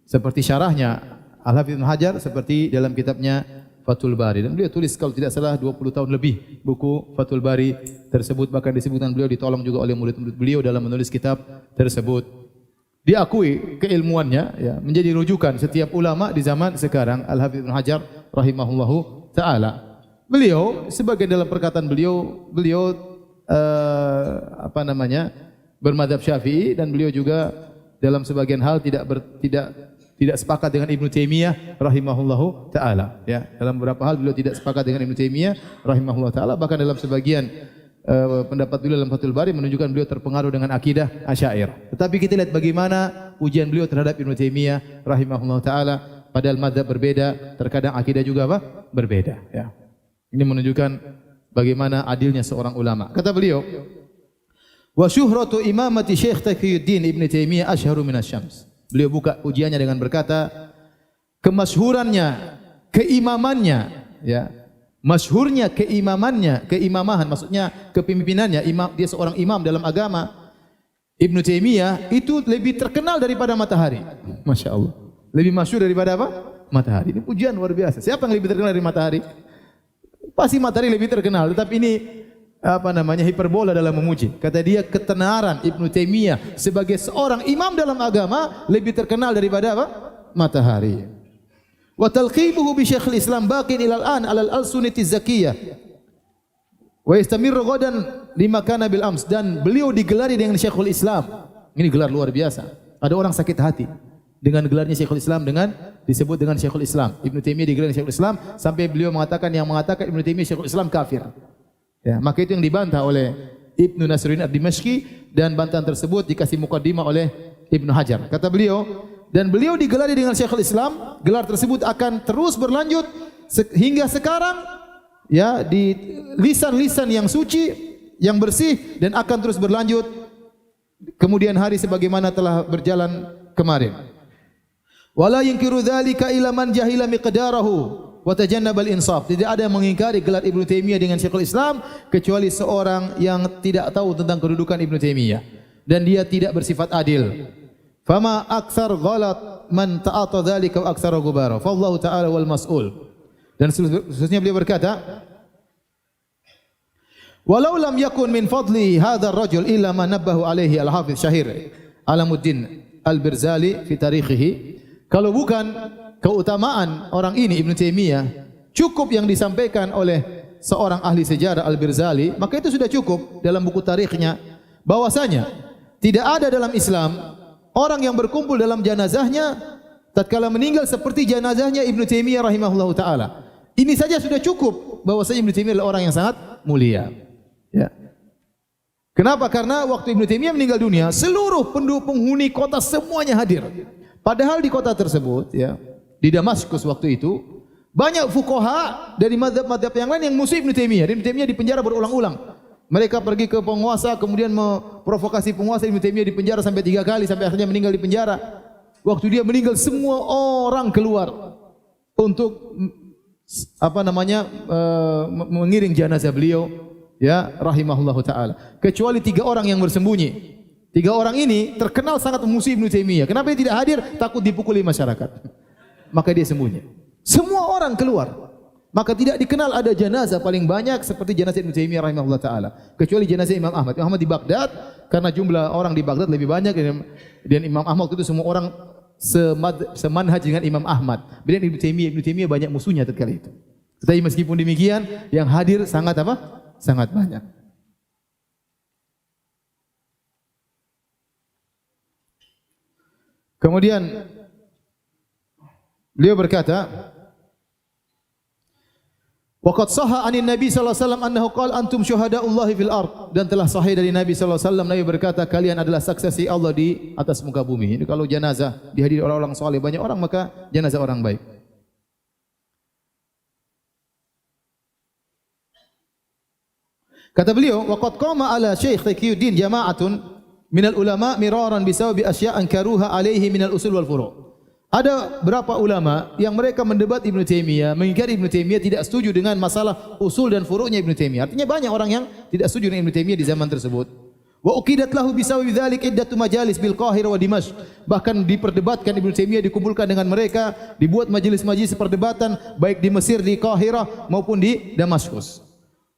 seperti syarahnya Al-Hafidz Ibn Hajar seperti dalam kitabnya Fathul Bari. Dan beliau tulis kalau tidak salah 20 tahun lebih buku Fathul Bari tersebut, bahkan disebutkan beliau ditolong juga oleh murid-murid beliau dalam menulis kitab tersebut. Diakui keilmuannya ya, menjadi rujukan setiap ulama di zaman sekarang. Al-Hafidz Ibn Hajar rahimahullahu taala. Beliau sebagian dalam perkataan beliau bermadzhab Syafi'i, dan beliau juga dalam sebagian hal tidak sepakat dengan Ibnu Taimiyah rahimahullahu taala ya. Dalam beberapa hal beliau tidak sepakat dengan Ibnu Taimiyah rahimahullahu taala, bahkan dalam sebagian pendapat beliau dalam Fathul Bari menunjukkan beliau terpengaruh dengan akidah Asy'ariyah. Tetapi kita lihat bagaimana ujian beliau terhadap Ibnu Taimiyah rahimahullahu taala, padahal madzhab berbeda, terkadang akidah juga berbeda ya. Ini menunjukkan bagaimana adilnya seorang ulama. Kata beliau, wa syuhratu imamati Syekh Taqiyuddin Ibn Taimiyah asyharu minas syams. Beliau buka ujiannya dengan berkata, kemasyhurannya, keimamannya, ya, masyhurnya keimaman maksudnya kepemimpinannya, dia seorang imam dalam agama. Ibn Taimiyah itu lebih terkenal daripada matahari. Masya Allah. Lebih masyhur daripada apa? Matahari. Ini pujian luar biasa. Siapa yang lebih terkenal dari matahari? Pasti matahari lebih terkenal, tetapi ini hiperbola dalam memuji. Kata dia, ketenaran Ibnu Taimiyah sebagai seorang imam dalam agama lebih terkenal daripada apa? Matahari. Wa talqibuhu bi Syekhul Islam baqin ilal an alal al-sunnati zakiyah. Wa yastamirru ghadan lima kana bil ams, dan beliau digelari dengan Syekhul Islam. Ini gelar luar biasa. Ada orang sakit hati dengan gelarnya Syekhul Islam, dengan disebut dengan Syekhul Islam. Ibnu Taimiyah digelar Syekhul Islam sampai beliau mengatakan yang mengatakan Ibnu Taimiyah Syekhul Islam kafir. Ya, maka itu yang dibantah oleh Ibnu Nasruddin Ad-Dimashqi, dan bantahan tersebut dikasih mukaddimah oleh Ibnu Hajar. Kata beliau, dan beliau digelari dengan Syekhul Islam, gelar tersebut akan terus berlanjut hingga sekarang ya, di lisan-lisan yang suci, yang bersih, dan akan terus berlanjut kemudian hari sebagaimana telah berjalan kemarin. Wala yunkiru dzalika ila man jahila miqdarahu wa tajannaba al-insaf. Tidak ada yang mengingkari gelar Ibnu Taimiyah dengan Syekhul Islam kecuali seorang yang tidak tahu tentang kedudukan Ibnu Taimiyah dan dia tidak bersifat adil. Fama aktsar ghalat man ta'ata dzalika wa aktsara gubara. Fallahu ta'ala wal mas'ul. Dan seterusnya beliau berkata, walau lam yakun min fadli hadzal rajul illa ma nabbahu alaihi al-Hafiz Syahir Alamuddin Al-Birzali fi tarikhihi. Kalau bukan keutamaan orang ini Ibnu Taimiyah cukup yang disampaikan oleh seorang ahli sejarah Al-Birzali, maka itu sudah cukup dalam buku tarikhnya bahwasanya tidak ada dalam Islam orang yang berkumpul dalam jenazahnya tatkala meninggal seperti jenazahnya Ibnu Taimiyah rahimahullahu taala. Ini saja sudah cukup bahwasanya Ibnu Taimiyah adalah orang yang sangat mulia. Ya. Kenapa? Karena waktu Ibnu Taimiyah meninggal dunia, seluruh penghuni kota semuanya hadir. Padahal di kota tersebut, ya, di Damaskus waktu itu banyak fuqaha dari mazhab-mazhab yang lain yang musuh Ibnu Taimiyah. Ibnu Taimiyah dipenjara berulang-ulang. Mereka pergi ke penguasa, kemudian memprovokasi penguasa. Ibnu Taimiyah dipenjara sampai 3 kali, sampai akhirnya meninggal di penjara. Waktu dia meninggal, semua orang keluar untuk mengiring jenazah beliau, ya, rahimahullahu taala. Kecuali 3 orang yang bersembunyi. 3 orang ini terkenal sangat memusuhi Ibnu Taimiyah. Kenapa dia tidak hadir? Takut dipukuli masyarakat. Maka dia sembunyi. Semua orang keluar. Maka tidak dikenal ada jenazah paling banyak seperti jenazah Ibnu Taimiyah rahimahullah taala. Kecuali jenazah Imam Ahmad. Imam Ahmad di Baghdad, karena jumlah orang di Baghdad lebih banyak, dan Imam Ahmad itu semua orang semanhaj dengan Imam Ahmad. Beda Ibnu Taimiyah banyak musuhnya tatkala itu. Tetapi meskipun demikian, yang hadir sangat apa? Sangat banyak. Kemudian beliau berkata, waqad sahha 'anin Nabi sallallahu alaihi wasallam annahu qala antum syuhada'ullahi fil ard, dan telah sahih dari Nabi sallallahu alaihi wasallam, Nabi berkata kalian adalah saksi Allah di atas muka bumi. Ini kalau jenazah dihadiri orang-orang saleh banyak orang, maka jenazah orang baik. Kata beliau, waqad qama ala Syekh Taqiyuddin jama'atun minal ulama miraran bisababi asya'an karuha alaihi minal usul wal furu'. Ada berapa ulama yang mereka mendebat Ibnu Taimiyah, mengingkari Ibnu Taimiyah, tidak setuju dengan masalah usul dan furu'nya Ibnu Taimiyah. Artinya banyak orang yang tidak setuju dengan Ibnu Taimiyah di zaman tersebut. Wa uqidat lahu bisawi dzalik iddatu majalis bil Qahirah wa Dimashq. Bahkan diperdebatkan Ibnu Taimiyah, dikumpulkan dengan mereka, dibuat majelis-majelis perdebatan baik di Mesir, di Qahirah maupun di Damaskus.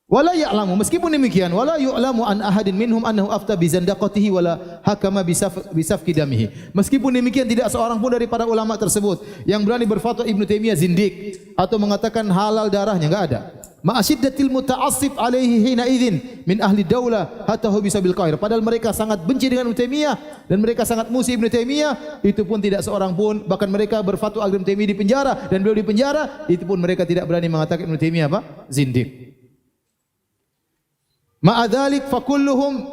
Wala ya'lamu, meskipun demikian, wala yu'lamu an ahadin minhum annahu afta bi zandaqatihi wala hakama bi safki damihi. Meskipun demikian tidak seorang pun dari para ulama tersebut yang berani berfatwa Ibnu Taimiyah zindik atau mengatakan halal darahnya, enggak ada. Ma'asyiddatil muta'assib alaihi hina idzin min ahli daulah hatta hu bisa bil Qahirah. Padahal mereka sangat benci dengan Ibnu Taimiyah dan mereka sangat musuh Ibnu Taimiyah, itu pun tidak seorang pun, bahkan mereka berfatwa agar Ibnu Taimiyah di penjara dan beliau di penjara, itu pun mereka tidak berani mengatakan Ibnu Taimiyah apa? Zindik. Ma'adzalik fakulluhum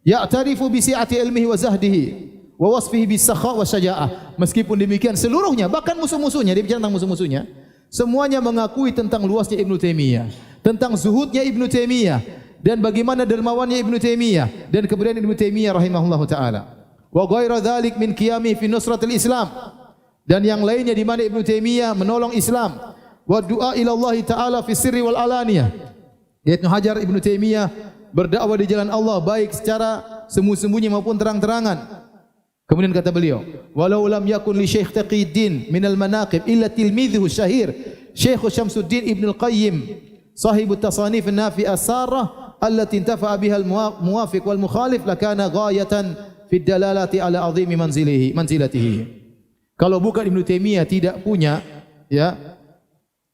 ya'tarifu bi si'ati ilmihi wa zahdihi wa wasfihi bis sakha wa syaja'ah. Meskipun demikian seluruhnya, bahkan musuh-musuhnya, dia bicara tentang musuh-musuhnya, semuanya mengakui tentang luasnya Ibnu Taimiyah, tentang zuhudnya Ibnu Taimiyah dan bagaimana dermawannya Ibnu Taimiyah dan kemudian Ibnu Taimiyah rahimahullahu taala. Wa ghairu dzalik min qiyami fi nusratil Islam, dan yang lainnya di mana Ibnu Taimiyah menolong Islam, wa du'a ila Allah taala fi sirri wal alaniyah. Ibnu Hajar Ibnu Taimiyah berdakwah di jalan Allah baik secara sembunyi-sembunyi maupun terang-terangan. Kemudian kata beliau, walau lam yakun li Syekh Taqiyuddin min al-manaqib illa tilmidhuhu syahir Syekh Syamsuddin Ibn al-Qayyim sahibu tasanif an-nafi'ah sarah allati intafa'a biha al-muwafiq wal mukhalif lakana ghayatan fi dalalati ala azimi manzilatihi. Kalau bukan Ibnu Taimiyah tidak punya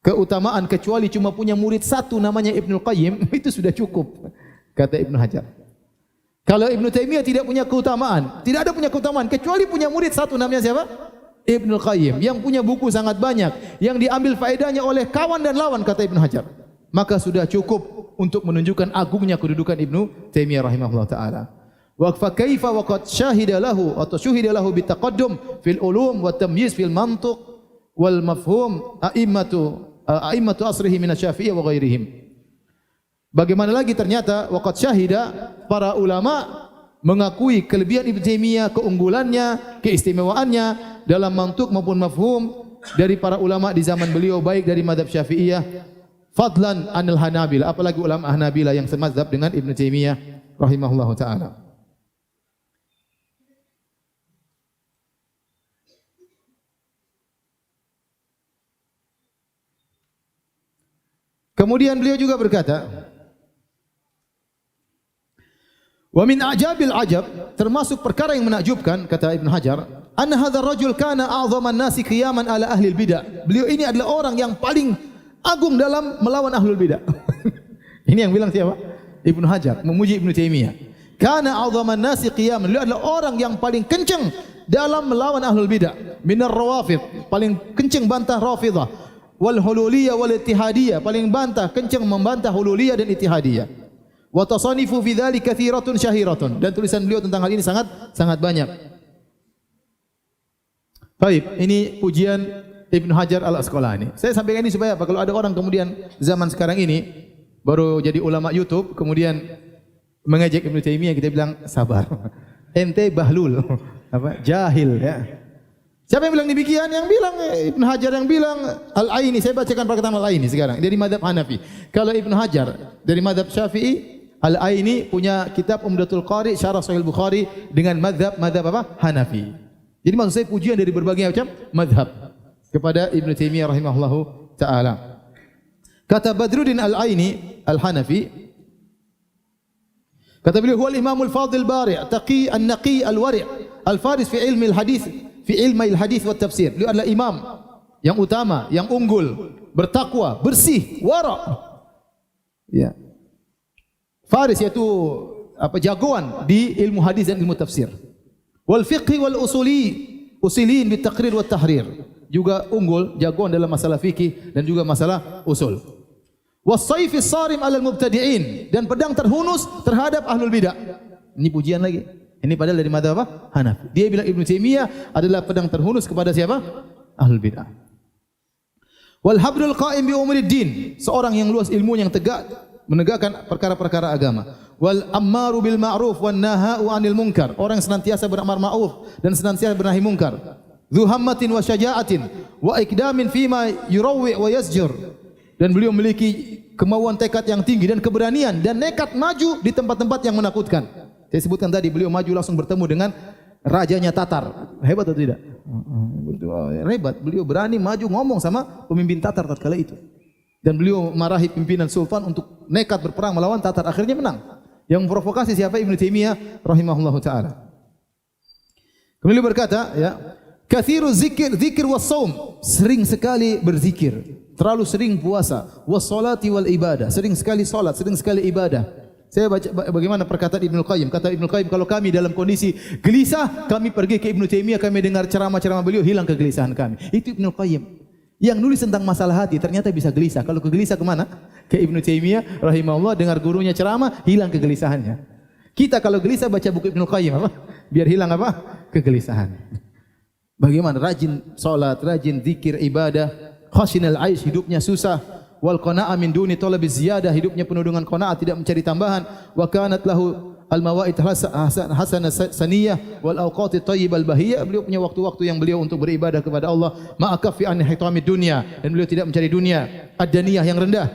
keutamaan kecuali cuma punya murid satu namanya Ibnu Qayyim, itu sudah cukup, kata Ibnu Hajar. Kalau Ibnu Taimiyah tidak punya keutamaan, tidak ada punya keutamaan kecuali punya murid satu namanya siapa? Ibnu Qayyim, yang punya buku sangat banyak, yang diambil faedahnya oleh kawan dan lawan, kata Ibnu Hajar. Maka sudah cukup untuk menunjukkan agungnya kedudukan Ibnu Taimiyah rahimahullah taala. Wa fa kaifa wa qad syahida lahu atau syuhida lahu bitaqaddum fil ulum wa tamyiz fil mantuq wal mafhum a'immatu asrihi minasy-Syafi'iyah wa ghairihim. Bagaimana lagi ternyata waqad syahida, para ulama mengakui kelebihan Ibnu Taimiyah, keunggulannya, keistimewaannya dalam mantuk maupun mafhum dari para ulama di zaman beliau, baik dari mazhab Syafi'iyah fadlan anil Hanabilah, apalagi ulama Hanabilah yang semazhab dengan Ibnu Taimiyah rahimahullahu taala. Kemudian beliau juga berkata, wa min ajabil ajab, termasuk perkara yang menakjubkan, kata Ibnu Hajar, anna hadzal rajul kana a'dhaman nasi qiyaman ala ahli bidah. Beliau ini adalah orang yang paling agung dalam melawan ahlul bidah. Ini yang bilang siapa? Ibnu Hajar memuji Ibnu Taimiyah. Kana a'dhaman nasi qiyaman, beliau adalah orang yang paling kencang dalam melawan ahlul bidah. Minar rawafid, paling kencang bantah Rafidhah. Wal hululiyah wal ittihadiyah, paling bantah kencang membantah hululiyah dan ittihadiyah. Wa tasanifu fi dzalika katsiratun syahiratun, dan tulisan beliau tentang hal ini sangat banyak. Baik, ini pujian Ibnu Hajar Al-Asqalani. Saya sampaikan ini supaya apa? Kalau ada orang kemudian zaman sekarang ini baru jadi ulama YouTube kemudian mengejek Ibnu Taimiyah, kita bilang sabar. Ente bahlul, apa? Jahil ya. Siapa yang bilang demikian? Yang bilang Ibnu Hajar, yang bilang Al-Aini. Saya bacakan perkataan Al-Aini sekarang dari mazhab Hanafi. Kalau Ibnu Hajar dari mazhab Syafi'i, Al-Aini punya kitab Umdatul Qari Syarah Sahih Bukhari dengan mazhab apa? Hanafi. Jadi maksud saya pujian dari berbagai macam mazhab kepada Ibnu Taimiyah rahimahullahu taala. Kata Badruddin Al-Aini Al-Hanafi, kata beliau, huwa al-imamul fadil bari' taqi an-naqi al-wari' al-faris fi ilmi al-hadis fi ilmi al-hadis wa tafsir. Beliau adalah imam yang utama, yang unggul, bertakwa, bersih, wara'. Ya. Faris yaitu jagoan di ilmu hadis dan ilmu tafsir. Wal fiqh wal usulin bi taqrir wa tahrir. Juga unggul, jagoan dalam masalah fikih dan juga masalah usul. Was sayfis sarim 'alal mubtadi'in, dan pedang terhunus terhadap ahlul bidah. Ini pujian lagi. Ini padahal dari mazhab apa? Hanafi. Dia bilang Ibnu Taimiyah adalah pedang terhunus kepada siapa? Ahlul bidah. Wal hablul qa'im bi umuriddin, seorang yang luas ilmu, yang tegak menegakkan perkara-perkara agama. Wal ammaru bil ma'ruf wan nahau 'anil munkar, orang yang senantiasa beramar ma'ruf dan senantiasa bernahi munkar. dzu hammatin wa syaja'atin wa ikdamin fima yurawwi wa yasjur. Dan beliau memiliki kemauan tekad yang tinggi dan keberanian dan nekat maju di tempat-tempat yang menakutkan. Saya sebutkan tadi beliau maju langsung bertemu dengan rajanya Tatar. Hebat atau tidak? Hebat. Beliau berani maju ngomong sama pemimpin Tatar tatkala itu. Dan beliau marahi pimpinan sultan untuk nekat berperang melawan Tatar. Akhirnya menang. Yang memprovokasi siapa? Ibnu Taimiyah rahimahullahu taala. Kemudian beliau berkata, ya, katsiru zikir was saum, sering sekali berzikir. Terlalu sering puasa, wassalati wal ibadah, sering sekali salat, sering sekali ibadah. Saya baca bagaimana perkataan Ibnu Qayyim. Kata Ibnu Qayyim, kalau kami dalam kondisi gelisah, kami pergi ke Ibnu Taimiyah, kami dengar ceramah-ceramah beliau, hilang kegelisahan kami. Itu Ibnu Qayyim. Yang nulis tentang masalah hati ternyata bisa gelisah. Kalau kegelisah kemana? Ke Ibnu Taimiyah rahimahullah, dengar gurunya ceramah, hilang kegelisahannya. Kita kalau gelisah baca buku Ibnu Qayyim apa? Biar hilang apa? Kegelisahan. Bagaimana? Rajin salat, rajin zikir, ibadah. Khashinal aish, hidupnya susah. Wal qana'a min duni talabi ziyadah, hidupnya penuh dengan qana'a, tidak mencari tambahan. Wa kanat lahu al mawaid hasanah saniyah wal awqati thayyibal bahiyah. Beliau punya waktu-waktu yang beliau untuk beribadah kepada Allah. Ma'akafi an hitamid dunya, dan beliau tidak mencari dunia ad-daniyah yang rendah.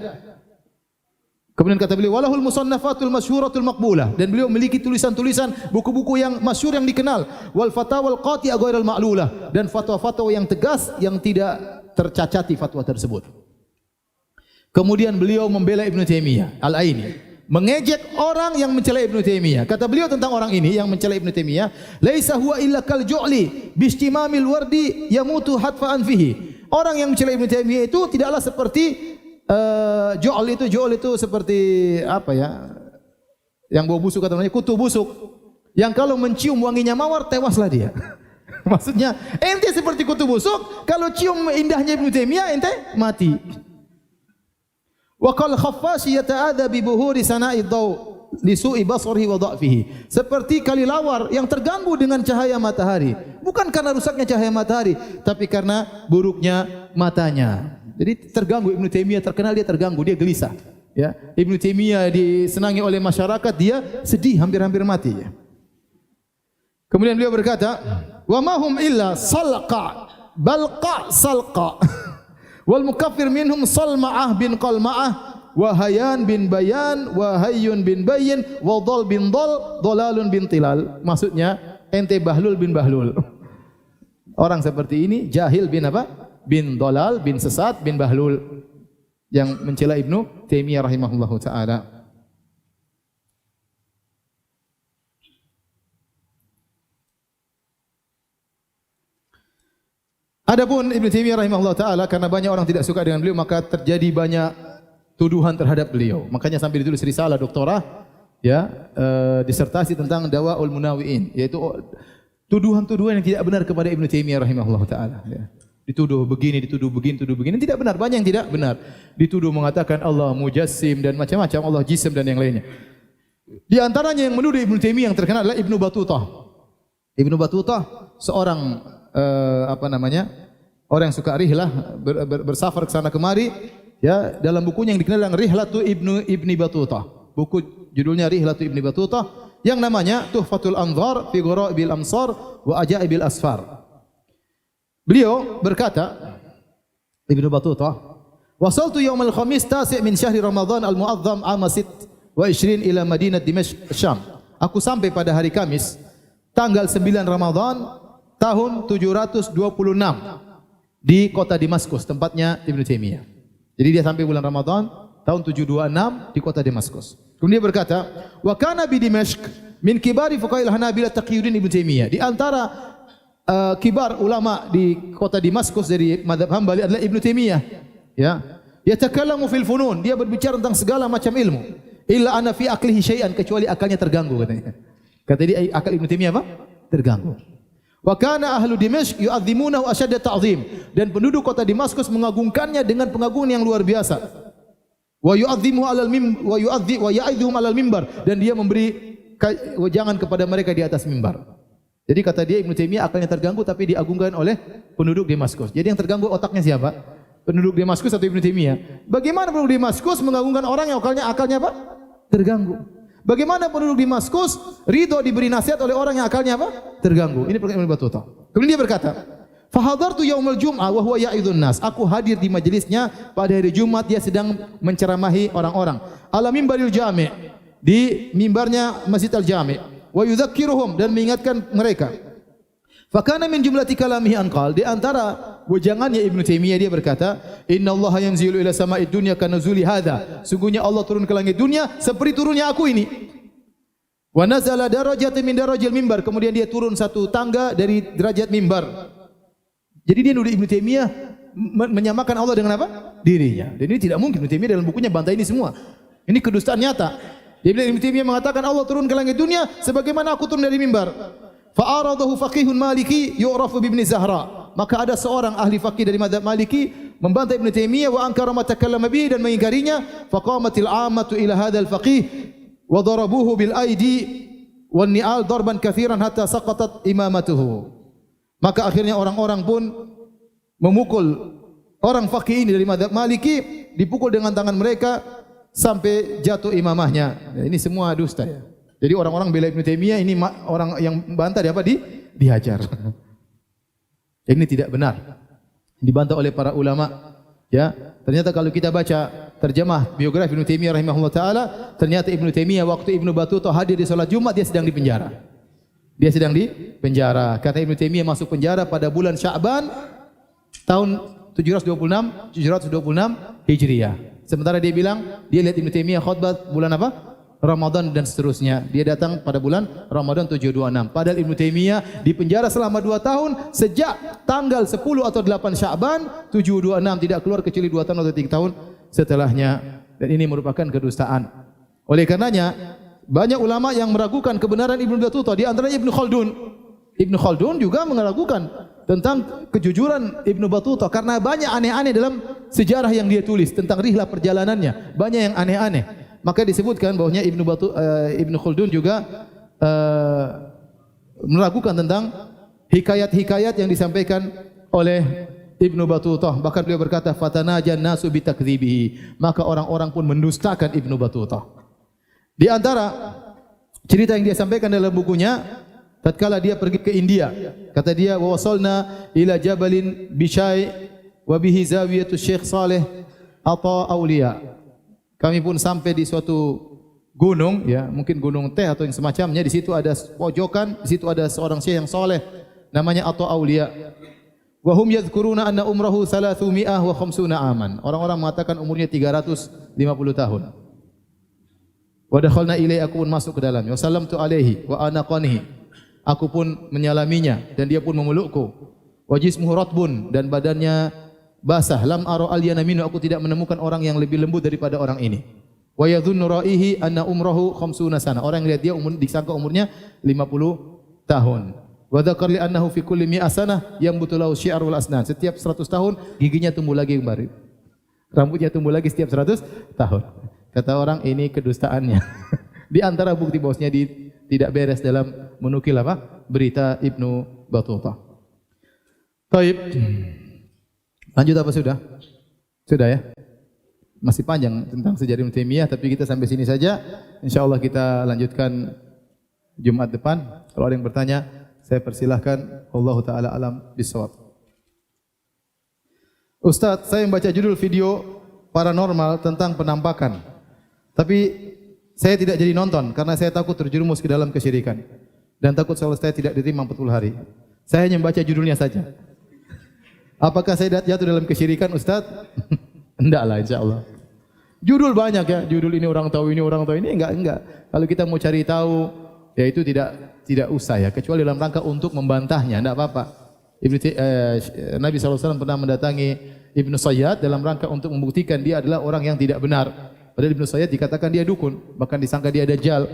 Kemudian kata beliau, walahul musannafatul masyhuratul maqbulah, dan beliau memiliki tulisan-tulisan buku-buku yang masyhur yang dikenal. Wal fatawal qati'ah ghairal ma'lulah, dan fatwa-fatwa yang tegas yang tidak tercacati fatwa tersebut. Kemudian beliau membela Ibnu Taimiyah Al-Aini, mengejek orang yang mencela Ibnu Taimiyah. Kata beliau tentang orang ini yang mencela Ibnu Taimiyah, laisa huwa illa kal ju'li bistimamil wardi yamutu hatfa'an fihi. Orang yang mencela Ibnu Taimiyah itu tidaklah seperti ju'l itu seperti apa ya? Yang bau busuk kata namanya kutu busuk. Yang kalau mencium wanginya mawar tewaslah dia. Maksudnya, ente seperti kutu busuk, kalau cium indahnya Ibnu Taimiyah ente mati. Wa qal khaffashi yata'adha bi buhuri sana'i dhaw li su'i basarihi wa dha'fihi. Seperti kalilawar yang terganggu dengan cahaya matahari, bukan karena rusaknya cahaya matahari, tapi karena buruknya matanya. Jadi terganggu. Ibnu Taimiyah terkenal dia terganggu, dia gelisah. Ya, Ibnu Taimiyah disenangi oleh masyarakat, dia sedih, hampir-hampir mati. Ya. Kemudian beliau berkata, wa ma hum illa salqa balqa salqa wal mukaffir minhum salma'ah bin qalma'ah wa hayan bin bayan wa hayyun bin bayyin wa dhal bin dhal dhalalun bin tilal. Maksudnya ente bahlul bin bahlul. Orang seperti ini jahil bin apa? Bin dhalal bin sesat bin bahlul, yang mencela Ibnu Taimiyah rahimahullahu taala. Adapun Ibnu Taimiyah rahimahullah taala, karena banyak orang tidak suka dengan beliau, maka terjadi banyak tuduhan terhadap beliau. Makanya sampai ditulis risalah doktorah, ya, disertasi tentang Dawaul Munawiin, yaitu tuduhan-tuduhan yang tidak benar kepada Ibnu Taimiyah rahimahullah taala. Ya. Dituduh begini, dituduh begini, tuduh begini, tidak benar. Banyak yang tidak benar. Dituduh mengatakan Allah mujassim dan macam-macam, Allah jism dan yang lainnya. Di antaranya yang menuduh Ibnu Taimiyah yang terkenal adalah Ibnu Battutah. Ibnu Battutah seorang orang yang suka rihlah, bersafar ke sana kemari, ya, dalam bukunya yang dikenal dengan Rihlatu Ibni Battutah. Buku judulnya Rihlatu Ibni Battutah yang namanya Tuhfatul Anzar fi Ghara'ibil Amsar wa Ajaibil Asfar. Beliau berkata, Ibnu Battutah, wasaltu yaumal khamis tasi' min syahri Ramadan al-mu'azzam ama 26 ila Madinah Dimashq Syam. Aku sampai pada hari Kamis tanggal 9 Ramadan tahun 726 di kota Damaskus, tempatnya Ibnu Taimiyah. Jadi dia sampai bulan Ramadan tahun 726 di kota Damaskus. Kemudian dia berkata, wa kana bi Dimashq min kibari fuqaha'il Hanabilah Taqiyuddin Ibnu Taimiyah. Di antara kibar ulama di kota Damaskus dari mazhab Hambali adalah Ibnu Taimiyah. Ya, yatakallamu fil funun, dia berbicara tentang segala macam ilmu. Illa ana fi aqlihi syai'an, kecuali akalnya terganggu katanya. Kata dia, akal Ibnu Taimiyah apa? Terganggu. Wa kana ahlu Dimashq yu'azzimunahu asyadda ta'zim, dan penduduk kota Damaskus mengagungkannya dengan pengagungan yang luar biasa. Wa yu'azzimu 'alal wa ya'idhuhum 'alal mimbar, dan dia memberi wejangan kepada mereka di atas mimbar. Jadi kata dia Ibnu Taimiyah akalnya terganggu tapi diagungkan oleh penduduk Damaskus. Jadi yang terganggu otaknya siapa? Penduduk Damaskus atau Ibnu Taimiyah? Bagaimana penduduk Damaskus mengagungkan orang yang akalnya apa? Terganggu. Bagaimana penduduk Damaskus ridho diberi nasihat oleh orang yang akalnya apa? Terganggu. Ini perkataan Ibnu Battutah. Kemudian dia berkata, Fahadartu yaumal jum'ah wa huwa ya'idun nas. Aku hadir di majelisnya pada hari Jumat, dia sedang menceramahi orang-orang. Ala mimbaril jami', di mimbarnya Masjid Al-Jami'. Wa yudzakiruhum, dan mengingatkan mereka. Fakana min jumlati kalamihi anqal, di antara wejangannya Ibnu Taimiyah dia berkata, innallaha yanzilu ila sama'id dunya kanuzuli hadza. Sungguhnya Allah turun ke langit dunia seperti turunnya aku ini. Wa nazala darajatan min darajil mimbar, kemudian dia turun satu tangga dari derajat mimbar. Jadi dia nuduh Ibnu Taimiyah menyamakan Allah dengan apa? Dirinya. Dan ini tidak mungkin. Ibnu Taimiyah dalam bukunya bantai ini semua. Ini kedustaan nyata. Dia bilang Ibnu Taimiyah mengatakan Allah turun ke langit dunia sebagaimana aku turun dari mimbar. Fa'aradahu faqihun Maliki yu'rafu bi Ibn Zahra. Maka ada seorang ahli faqih dari mazhab Maliki membantah Ibnu Taimiyah wa ankara ma takallama bihi, dan mengingkarinya. Faqamatil 'ammatu ila hadzal faqih wa darabuhu bil aidi wan ni'al darban katsiran hatta saqatat imamatuhu. Maka akhirnya orang-orang pun memukul orang faqih ini dari mazhab Maliki, dipukul dengan tangan mereka sampai jatuh imamahnya. Ini semua dusta ya. Jadi orang-orang bela Ibnu Taimiyah ini orang yang bantah dihajar. Ini tidak benar. Dibantah oleh para ulama. Ya, ternyata kalau kita baca terjemah biografi Ibnu Taimiyah rahimahullah taala, ternyata Ibnu Taimiyah waktu Ibnu Battuta hadir di salat Jumat dia sedang di penjara. Dia sedang di penjara. Kata Ibnu Taimiyah masuk penjara pada bulan Sya'ban tahun 726 Hijriah. Sementara dia bilang dia lihat Ibnu Taimiyah khutbah bulan apa? Ramadan dan seterusnya. Dia datang pada bulan Ramadan 726. Padahal Ibnu Taimiyah di penjara selama 2 tahun sejak tanggal 10 atau 8 Sya'ban 726, tidak keluar kecuali 2 tahun atau 3 tahun setelahnya. Dan ini merupakan kedustaan. Oleh karenanya banyak ulama yang meragukan kebenaran Ibnu Battuta, di antaranya Ibnu Khaldun. Ibnu Khaldun juga meragukan tentang kejujuran Ibnu Battuta karena banyak aneh-aneh dalam sejarah yang dia tulis tentang rihlah perjalanannya, banyak yang aneh-aneh. Maka disebutkan bahwasanya Ibnu Khaldun juga meragukan tentang hikayat-hikayat yang disampaikan oleh Ibnu Battuta. Bahkan beliau berkata, "Fatanajan nasu bitakdzibihi." Maka orang-orang pun mendustakan Ibnu Battuta. Di antara cerita yang dia sampaikan dalam bukunya, tatkala dia pergi ke India, kata dia, "Wa wasalna ila jabalin Bishai wa bihi zawiyatu Syekh Saleh Ata Aulia." Kami pun sampai di suatu gunung, ya, mungkin gunung teh atau yang semacamnya. Di situ ada pojokan, di situ ada seorang syekh yang saleh namanya Ata Aulia. Wa hum yadhkuruna anna umrahu 350 aman. Orang-orang mengatakan umurnya 350 tahun. Wa dakhalna ilaihi, aku pun masuk ke dalamnya. Wa sallamtu alaihi wa anaqanihi, aku pun menyalaminya dan dia pun memelukku. Wa jismuhu ratbun, dan badannya basah. Lam ara alyana minhu, aku tidak menemukan orang yang lebih lembut daripada orang ini. Wa yadhunnu ra'ihi anna umrahu 50 sana. Orang yang lihat dia disangka umurnya 50 tahun. Wa dzakar li annahu fi kulli 100 sanah yambutu lahu syi'rul asnan. Setiap 100 tahun giginya tumbuh lagi kembali. Rambutnya tumbuh lagi setiap 100 tahun. Kata orang ini kedustaannya. Di antara bukti bahwasanya tidak beres dalam menukil apa? Berita Ibnu Battuta. Baik. Lanjut apa sudah? Sudah ya? Masih panjang tentang sejarah Ibnu Taimiyah, tapi kita sampai sini saja. Insyaallah kita lanjutkan Jumat depan. Kalau ada yang bertanya, saya persilahkan. Wallahu taala alam bisawab. Ustaz, saya membaca judul video paranormal tentang penampakan. Tapi saya tidak jadi nonton karena saya takut terjerumus ke dalam kesyirikan dan takut salat saya tidak diterima 40 hari. Saya hanya membaca judulnya saja. Apakah saya jatuh dalam kesyirikan, Ustaz? Enggak lah, insyaallah. Judul banyak ya, judul ini orang tahu ini, enggak. Kalau kita mau cari tahu, ya itu tidak usah ya, kecuali dalam rangka untuk membantahnya, enggak apa-apa. Nabi SAW pernah mendatangi Ibnu Sayyad dalam rangka untuk membuktikan dia adalah orang yang tidak benar. Padahal Ibnu Sayyad dikatakan dia dukun, bahkan disangka dia dajjal.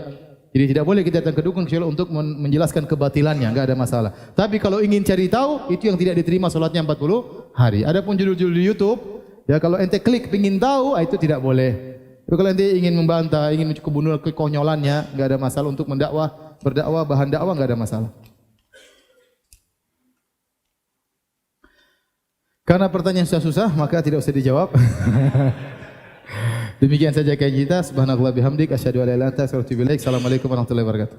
Jadi tidak boleh kita datang ke dukun kecuali untuk menjelaskan kebatilannya, enggak ada masalah. Tapi kalau ingin cari tahu, itu yang tidak diterima salatnya 40 hari. Adapun judul-judul di YouTube, ya kalau ente klik pengin tahu, itu tidak boleh. Tapi kalau ente ingin membantah, ingin kebunuh kekonyolannya, enggak ada masalah untuk berdakwah, bahan dakwah enggak ada masalah. Karena pertanyaan susah, maka tidak usah dijawab. Demikian saja kajian kita. Subhanallah bihamdik, asyhadu an la ilaha illa anta, astaghfiruka wa atubu ilaik. Assalamualaikum warahmatullahi wabarakatuh.